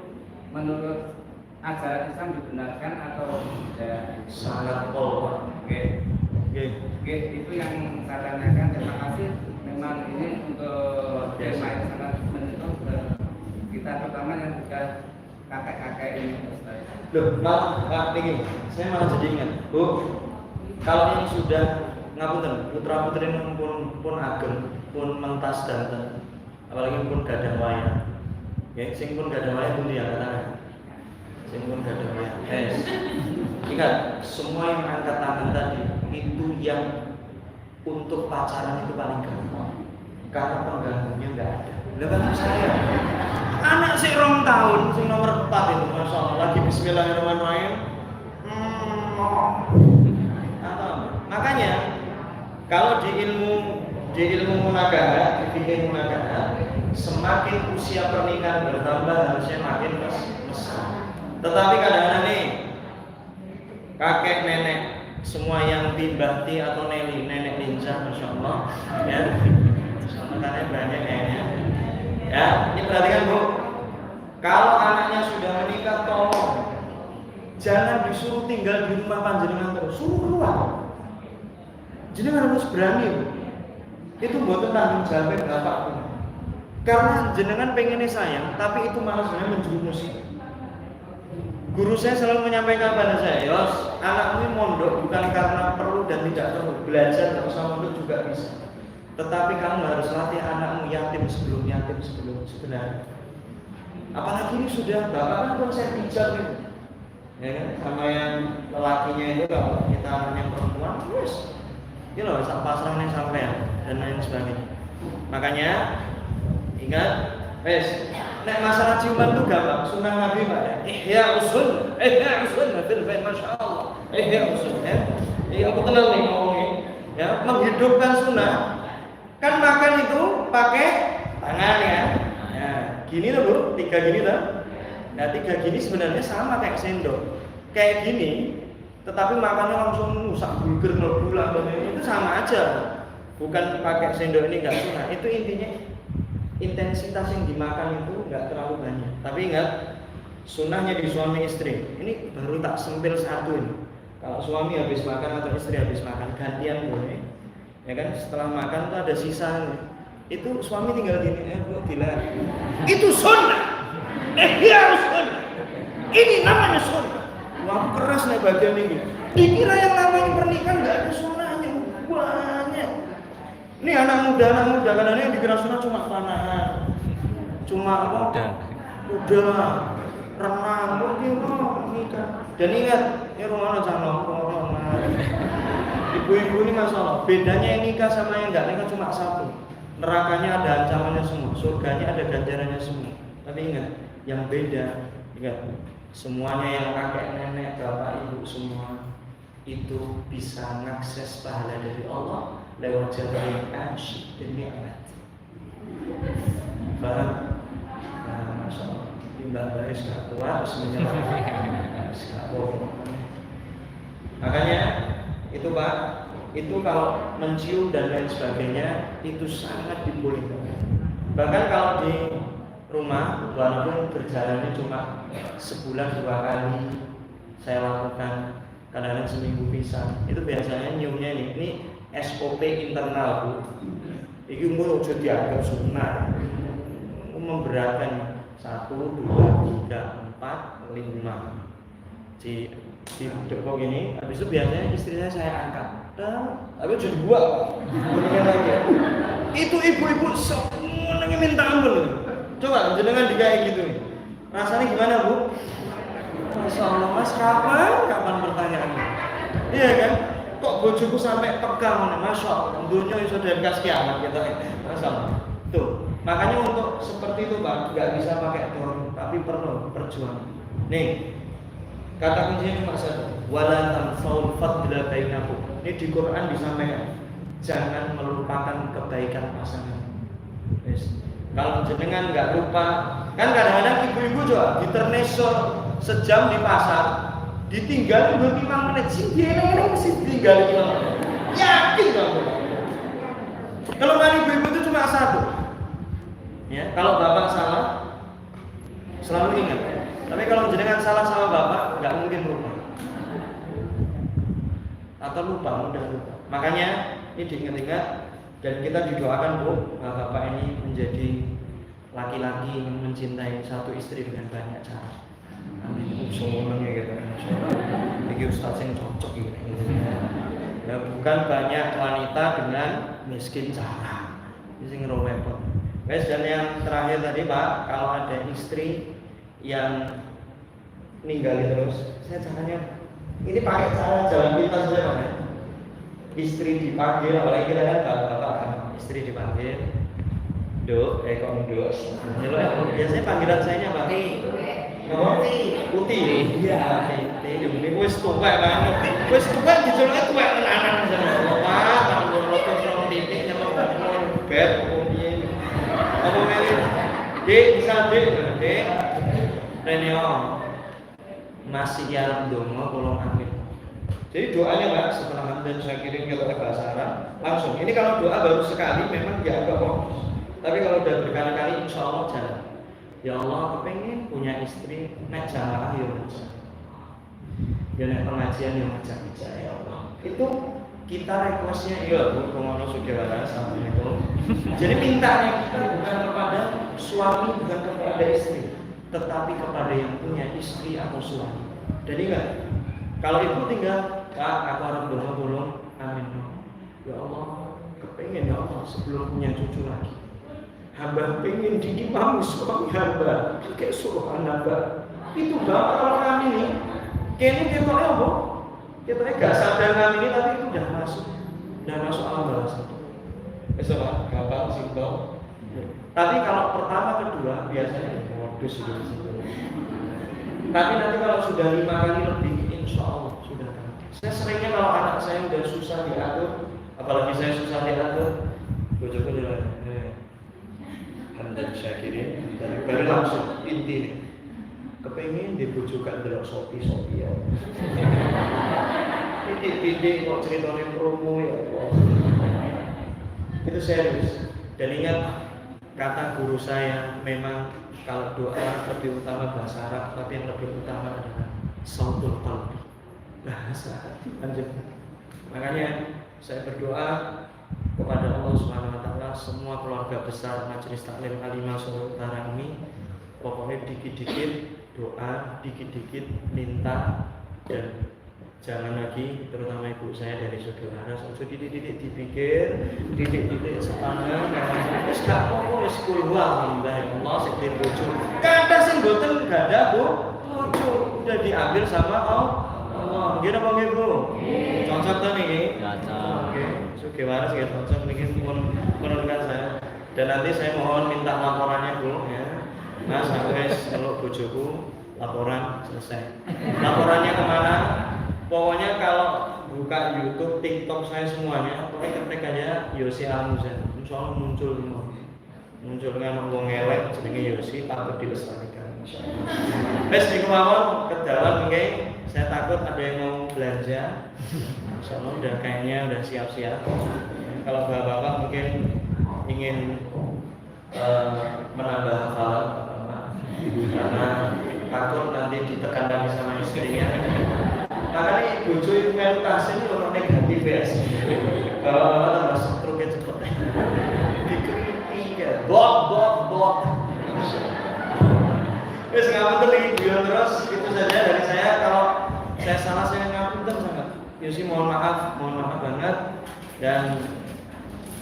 menurut ajaran Islam dibenarkan atau tidak? Sangat pol. Oke, itu yang saya tanyakan. Terima kasih. Memang ini untuk tema yang sangat menyentuh kita, terutama yang sudah kakek-kakek ini. Loh, malah ini, saya malah jadi ingat, Bu. Kalau yang sudah ngapunten, putra-putri pun ageng, pun mentas danten, apalagi pun gadang wayang. Ya, sing pun gadang wayang pun dia katakan. Sing pun gadang wayang. Ingat, semua yang angkat tangan tadi itu yang untuk pacaran itu paling gampang. Karena pengganggunya enggak ada. Lepas saya anak sih 2 tahun, sing nomor 4 itu, masya Allah, lagi Bismillahirrahmanirrahim. Makanya kalau di ilmu munakaha, di fikih munakaha, semakin usia pernikahan bertambah harusnya makin besar. Tetapi kadang-kadang nih kakek nenek semua yang timbati atau nenek lincah, masya Allah, ya, makanya banyak kayaknya. Ya, ini perhatikan Bu. Kalau anaknya sudah menikah, tolong jangan disuruh tinggal di rumah panjenengan terus, suruh keluar. Jenengan harus berani Bu. Itu buat tanggung jawab bapak. Karena jenengan pengennya sayang, tapi itu malah sebenarnya menjerumuskan. Guru saya selalu menyampaikan pada saya, Yos, anakmu mondok bukan karena perlu dan tidak perlu, belajar terus mondok juga bisa. Tetapi kamu harus latih anakmu yatim sebelum sebenarnya. Apalagi ini sudah bapak kan konsep hijab itu, ya kan? Sama yang lelakinya itu kalau kita anaknya perempuan, terus, ini loh, pasrah nih sampean dan lain sebagainya. Makanya ingat, nek masalah ciuman itu gampang, sunnah Nabi Pak ya. Ihya usul, fil bait, masya Allah. Ihya usul, ya. Aku tenang nih ngomongnya, ya, menghidupkan sunnah. Kan makan itu pakai tangan ya. Ya, gini loh Bu, 3 gini loh. Nah 3 gini sebenarnya sama kayak sendok. Kayak gini, tetapi makannya langsung nusak bulgur ngebulang itu sama aja. Bukan pakai sendok ini enggak sunnah. Itu intinya intensitas yang dimakan itu enggak terlalu banyak. Tapi ingat, sunnahnya di suami istri. Ini baru tak sempil satu ini. Kalau suami habis makan atau istri habis makan gantian boleh. Ya kan, setelah makan tuh ada sisa. Itu suami tinggal gini, bila itu sunnah. Harus sunnah. Ini namanya sunnah. Wah, keras nih bagian ini. Dikira yang namanya pernikahan enggak ada sunnahnya. Banyak. Ini anak muda kadang-kadang yang dikira sunnah cuma panahan. Cuma apa? Udah renang, mungkin nikah. Dan ingat, ini rumah jangan nongkrong. Ibu-ibu ini masalah. Bedanya yang nikah sama yang enggak nikah cuma satu. Nerakanya ada ancamannya semua, surganya ada ganjarannya semua. Tapi ingat, yang beda, ingat, semuanya yang kakek nenek, bapak ibu semua itu bisa mengakses pahala dari Allah lewat jalur asyik dan nikmat. Paham? Nah, Masya Allah. Mbak Baris gak kuat terus menyerang. Makanya itu Pak, itu kalau mencium dan lain sebagainya itu sangat dibolehkan. Bahkan kalau di rumah walaupun berjalannya cuma sebulan 2 kali saya lakukan, kadang-kadang seminggu bisa, itu biasanya nyiumnya ini SOP internal Bu. Ini umur udah dianggap sunnah, memberatkan 1, 2, 3, 4, 5 di depok ini. Habis itu biasanya istrinya saya angkat, tapi jadi buat itu ibu-ibu semuanya minta ampun. Coba jenengan dikayak gitu nih, rasanya gimana Bu? Masya Allah Mas, kapan pertanyaannya? Iya kan? Kok bojoku sampai pegang, Masya Allah, dunia itu dari kas kiamat kita. Masya Allah. Tuh, makanya untuk seperti itu Pak, nggak bisa pakai dorong, tapi perlu perjuangan. Nih, kata kuncinya cuma satu, wala tansaul fadla bainakum. Ini di Quran disampaikan, jangan melupakan kebaikan pasangan. Yes. Kalau jenengan nggak lupa, kan kadang-kadang ibu-ibu juga diterneso sejam di pasar, ditinggal 25 menit, sih dia mesti ditinggal 5 menit. Yakin kamu? Kalau kan ibu-ibu itu cuma satu. Ya, kalau bapak salah, selalu ingat. Tapi kalau jenengan salah sama bapak, nggak mungkin lupa. Atau lupa, mudah lupa. Makanya ini diingat-ingat dan kita didoakan Bu, bapak ini menjadi laki-laki yang mencintai satu istri dengan banyak cara. Amin. Semuanya gitu. Ini Ustaz yang cocok gitu. Ya, bukan banyak wanita dengan miskin cara. Ini ngerolepot. Guys, dan yang terakhir tadi Pak, kalau ada istri yang ninggalin terus, saya caranya ini pakai cara jalan pintas saja Pak. Istri dipanggil, apalagi kita kan bapak kan, istri dipanggil, Dok, kok Dok? Biasanya panggilan saya Pak. Uti. Iya, ini wis tuwek banget. Wis tuwek dijuluke tuwek tenanan jenenge. Pak, kanggo rokok sama titik nyelok bed piye. Apa meli? Dik, bisa Dik. Reneo. Masih dalam donga kula amin. Jadi doanya Pak, setelah hamdan saya kirim ke bahasa Arab, langsung. Ini kalau doa baru sekali memang ya agak fokus. Tapi kalau udah berkali-kali insya Allah jalan. Ya Allah, kepengen punya istri nek jamaah ya macam. Ya nek pengajian yang macam ya Allah. Itu kita requestnya ya Bu, ngono saudara, assalamualaikum. Jadi mintanya kita bukan kepada suami, bukan kepada istri, tetapi kepada yang punya istri atau suami. Jadi enggak, kalau ibu tinggal, Pak, aku harus tolong, amin. Ya Allah, kepengen ya Allah sebelum punya cucu lagi. Hamba pengen diimami suami hamba, kayak subhanallah. Itu bapak kalau kami ini, kayaknya kita apa? Kita nggak sadar kami ini, tapi itu udah masuk alam bahasa. Besok Pak, gampang simpel. Tapi kalau pertama kedua biasanya modus itu. Tapi nanti kalau sudah 5 kali lebih, insya Allah sudah tahu. Saya seringnya kalau anak saya udah susah diatur, apalagi saya susah diatur, bojoku bilang, dan saya kirim, dan baru langsung inti nih, kepengen dibujukan delok Shopee ya. Titik kok ceritanya promo ya Allah. Itu serius. Dan ingat kata guru saya, memang kalau doa lebih utama bahasa Arab, tapi yang lebih utama adalah sautul qalbi, bahasa hati. Makanya saya berdoa kepada Allah Subhanahu wa taala, semua keluarga besar Majelis Taklim Kalimah Solo Utara ini pokoknya dikit-dikit doa, dikit-dikit minta, dan jangan lagi terutama ibu saya dari saudara langsung didik-didik dipikir, didik-didik sepanjang wis gak apa-apa wis kulo alhamdulillah Allah sing bojo. Kada sing mboten gada Bu, bojo udah diambil sama Allah. Nggih napa nggih Bu? Cocok ta niki? Cocok. Oke. Oke, waras ya cocok mungkin menurunkan saya. Dan nanti saya mohon minta laporannya Bu ya. Mas, aku wis ngeluk bojoku, laporan selesai. Laporannya kemana? Pokoknya kalau buka YouTube, TikTok saya semuanya, pokoknya ketik aja Yosi Al-Muzan, insya Allah muncul semua. Muncul dengan wong elek jenenge Yosi patut dilestarikan. Wes niku mawon kedawan nggih, saya takut ada yang mau belanja. Insyaallah udah kayaknya udah siap-siap. Kalau bapak-bapak mungkin ingin menambah hafalan karena takut nanti ditekan lagi sama istrinya. Makanya bojo itu melutasi ini orang negatif ya. Kalau bapak tambah struknya cepet. Blok. Wes ngapunten lagi beliau terus itu saja dari saya. Kalau saya salah saya ngapunten sangat. Yosi mohon maaf banget. Dan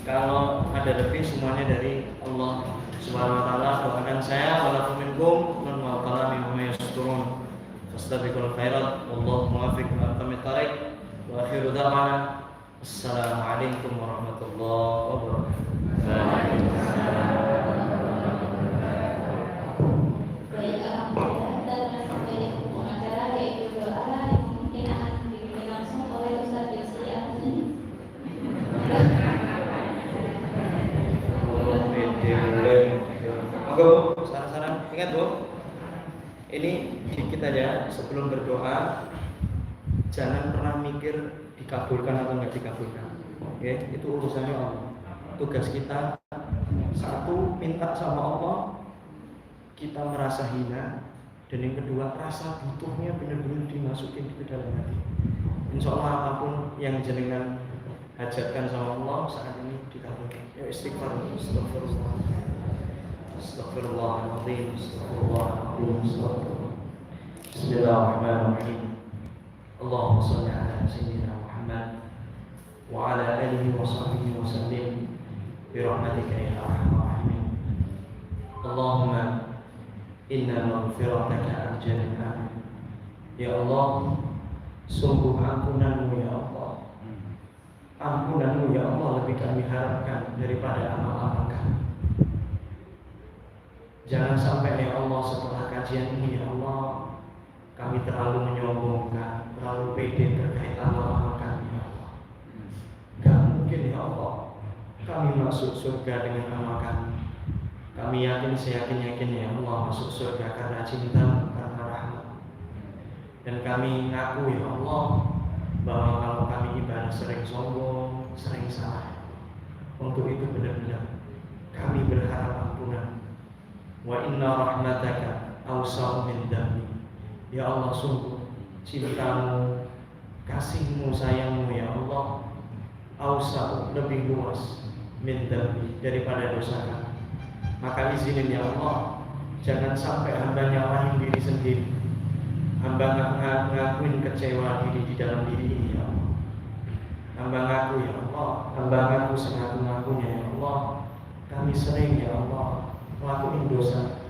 kalau ada lebih semuanya dari Allah Subhanahu wa taala. Doakan saya wala minkum man waqala mimma yasturun. Fastabiqul khairat wallahu muwaffiq ila aqwamit thariq. Wa akhiru da'wana assalamualaikum warahmatullahi wabarakatuh. Baik, alhamdulillah kita telah sampai di ujung acara, yaitu doa yang mungkin akan dipimpin langsung oleh Ustaz Yosi Al-Muzan. Moga Bu, saran-saran ingat Bu, ini dikit aja sebelum berdoa, jangan pernah mikir dikabulkan atau nggak dikabulkan. Oke, itu urusannya Allah. Tugas kita satu, minta sama Allah, kita merasa hina, dan yang kedua rasa butuhnya benar-benar dimasukin ke dalam hati. Insya Allah apapun yang jenengan hajatkan sama Allah saat ini dikabulkan. Ya istighfar, Astagfirullahaladzim, Bismillahirrahmanirrahim. Allahumma shalli ala sayyidina Muhammad wa ala alihi wa sahbihi wa sallim bi rahmatika ya arhamar rahimin. Allahumma inna maghfirataka arjalna. Ya Allah, sungguh ampunanmu ya Allah. Ampunanmu ya Allah lebih kami harapkan daripada amal-amal kami. Jangan sampai ya Allah setelah kajian ini ya Allah kami terlalu menyombongkan, terlalu pede terkait amal-amal kami ya Allah. Gak mungkin ya Allah kami masuk surga dengan amal kami. Kami yakin, seyakin-yakin ya Allah masuk surga karena cinta, karena rahmat. Dan kami ngaku ya Allah bahwa kalau kami ibadah sering sombong, sering salah. Untuk itu benar-benar kami berharap ampunan. Wa inna rahmataka awsa'u min dami. Ya Allah, sungguh cintamu, kasihmu, sayangmu ya Allah awsa'u, lebih luas min dami, daripada dosa kami. Maka izinin ya Allah, jangan sampai hamba nyalahin diri sendiri. Hamba ngakuin kecewa diri di dalam diri ini ya Allah. Hamba ngaku ya Allah, hamba ngaku sengaku-ngakunya ya Allah, kami sering ya Allah melakukan dosa.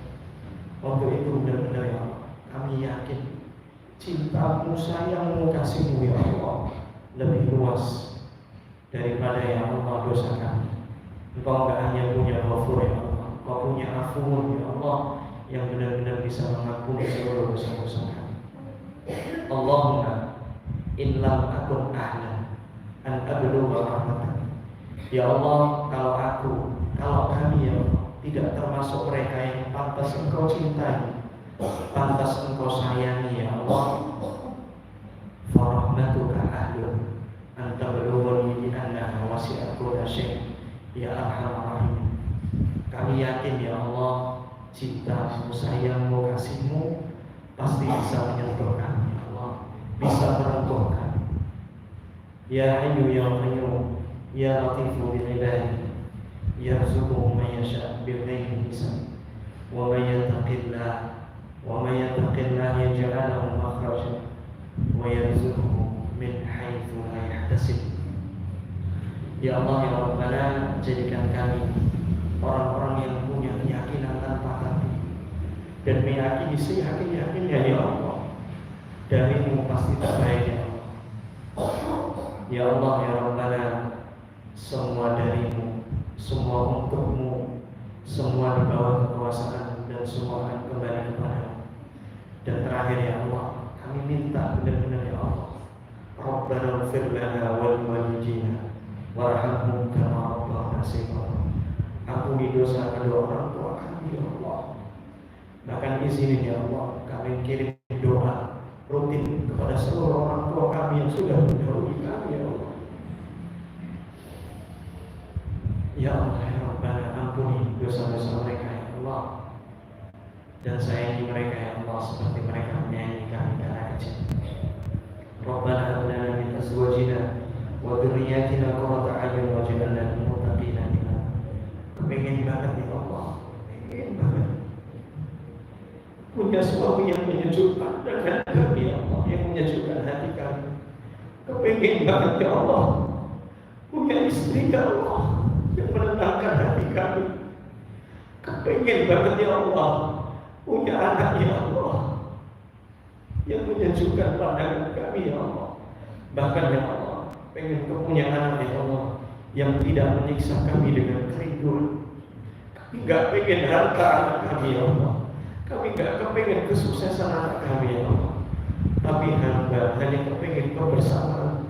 Untuk itu benar-benar ya Allah, kami yakin cintamu, sayangmu, kasihmu ya Allah lebih luas daripada ya Allah dosa kami. Engkau enggak hanya punya Ghafur ya Allah, Engkau punya Afuwun ya Allah yang benar-benar bisa mengampuni seluruh dosa-dosa kami. Allahumma in lam akun ahlan an ablugha rahmatak. Ya Allah, kalau kami ya Allah tidak termasuk mereka yang pantas Engkau cintai, pantas Engkau sayangi ya Allah, farahmatuka ahlun anta bulughani bi annaha wasi'at kulla syai' ya arhamar rahimin. Kami yakin ya Allah, cintamu, sayangmu, kasihmu pasti bisa menyentuh kami ya Allah, bisa meruntuhkan. Ya Hayyu ya Qayyum ya Latifu bil ibadi yarzuquhu man yasha' bighairi hisab. Wa may yattaqillah yaj'al lahu makhraja wa yarzuquhu min haitsu la yahtasib. Ya Allah ya Rabbana, jadikan kami orang-orang yang punya keyakinan tanpa hati dan meyakini seyakin-yakinnya ya Allah darimu pasti terbaik ya Allah. Ya Allah ya Rabbana, semua darimu, semua untukmu, semua di bawah kekuasaan dan semua akan kembali kepadamu. Dan terakhir ya Allah, kami minta benar-benar ya Allah, Rabbana ighfir lana wa liwalidina warhamhum kama rabbana shighara. Ampuni dosa kedua orang tua kami ya Allah. Bahkan izinin ya Allah, kami kirim doa rutin kepada seluruh orang tua kami yang sudah mendahului kami ya Allah. Ya Allah ya Rabbana, ampuni dosa-dosa mereka ya Allah, dan sayangi mereka ya Allah seperti mereka menyayangi kami karena kecil. Rabbana hab lana min azwajina wa dhurriyyatina qurrata a'yun waj'alna lil muttaqina imama. Kepengin banget ya Allah, pengen banget punya suami yang menyejukkan dengan kami ya Allah, yang menyejukkan hati kami. Kepengin banget ya Allah punya istri ya Allah yang menenangkan hati kami. Kepengin banget ya Allah punya anak ya Allah yang menyejukkan pandangan kami ya Allah. Bahkan ya Allah, pengen punya anak ya Allah yang tidak menyiksa kami dengan kerinduan. Kami gak pengen harta anak kami ya Allah, kami gak kepengen kesuksesan anak kami ya Allah, tapi hamba hanya kepengen kebersamaan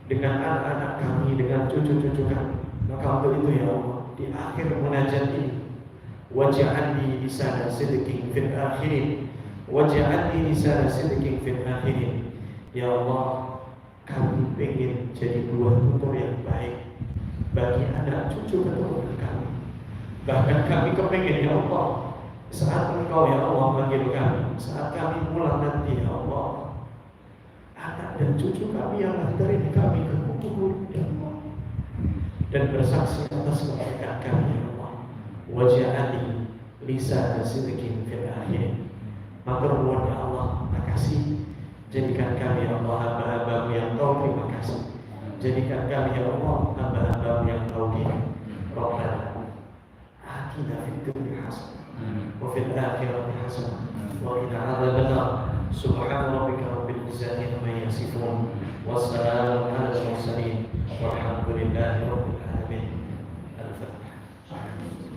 dengan anak-anak kami, dengan cucu-cucu kami. Maka untuk itu ya Allah, di akhir munajat ini, waj'alni lisana sidqin fil akhirin, waj'alni lisana sidqin fil akhirin. Ya Allah, kami pengen jadi buah tutur yang baik bagi anak cucu keturunan kami. Bahkan kami kepengen ya Allah, saat Engkau ya Allah manggil kami, saat kami pulang nanti ya Allah, anak dan cucu kami yang mengantarin kami ke kubur ya Allah, dan bersaksi atas kebaikan kami ya Allah. Waj'alni lisana sidqin fil akhirin. Matur nuwun ya Allah, makasih. Jadikan kami ya Allah hamba-hamba yang Kau terima kasih. Jadikan kami ya Allah hamba-hamba yang Kau ridha. Rabbana atina fid dunya hasanah wa fil akhirati hasanah wa qina adzabannar. Subhana rabbika rabbil izzati amma yasifun wa salamun alal mursalin walhamdulillahi rabbil alamin. Al-Fatihah.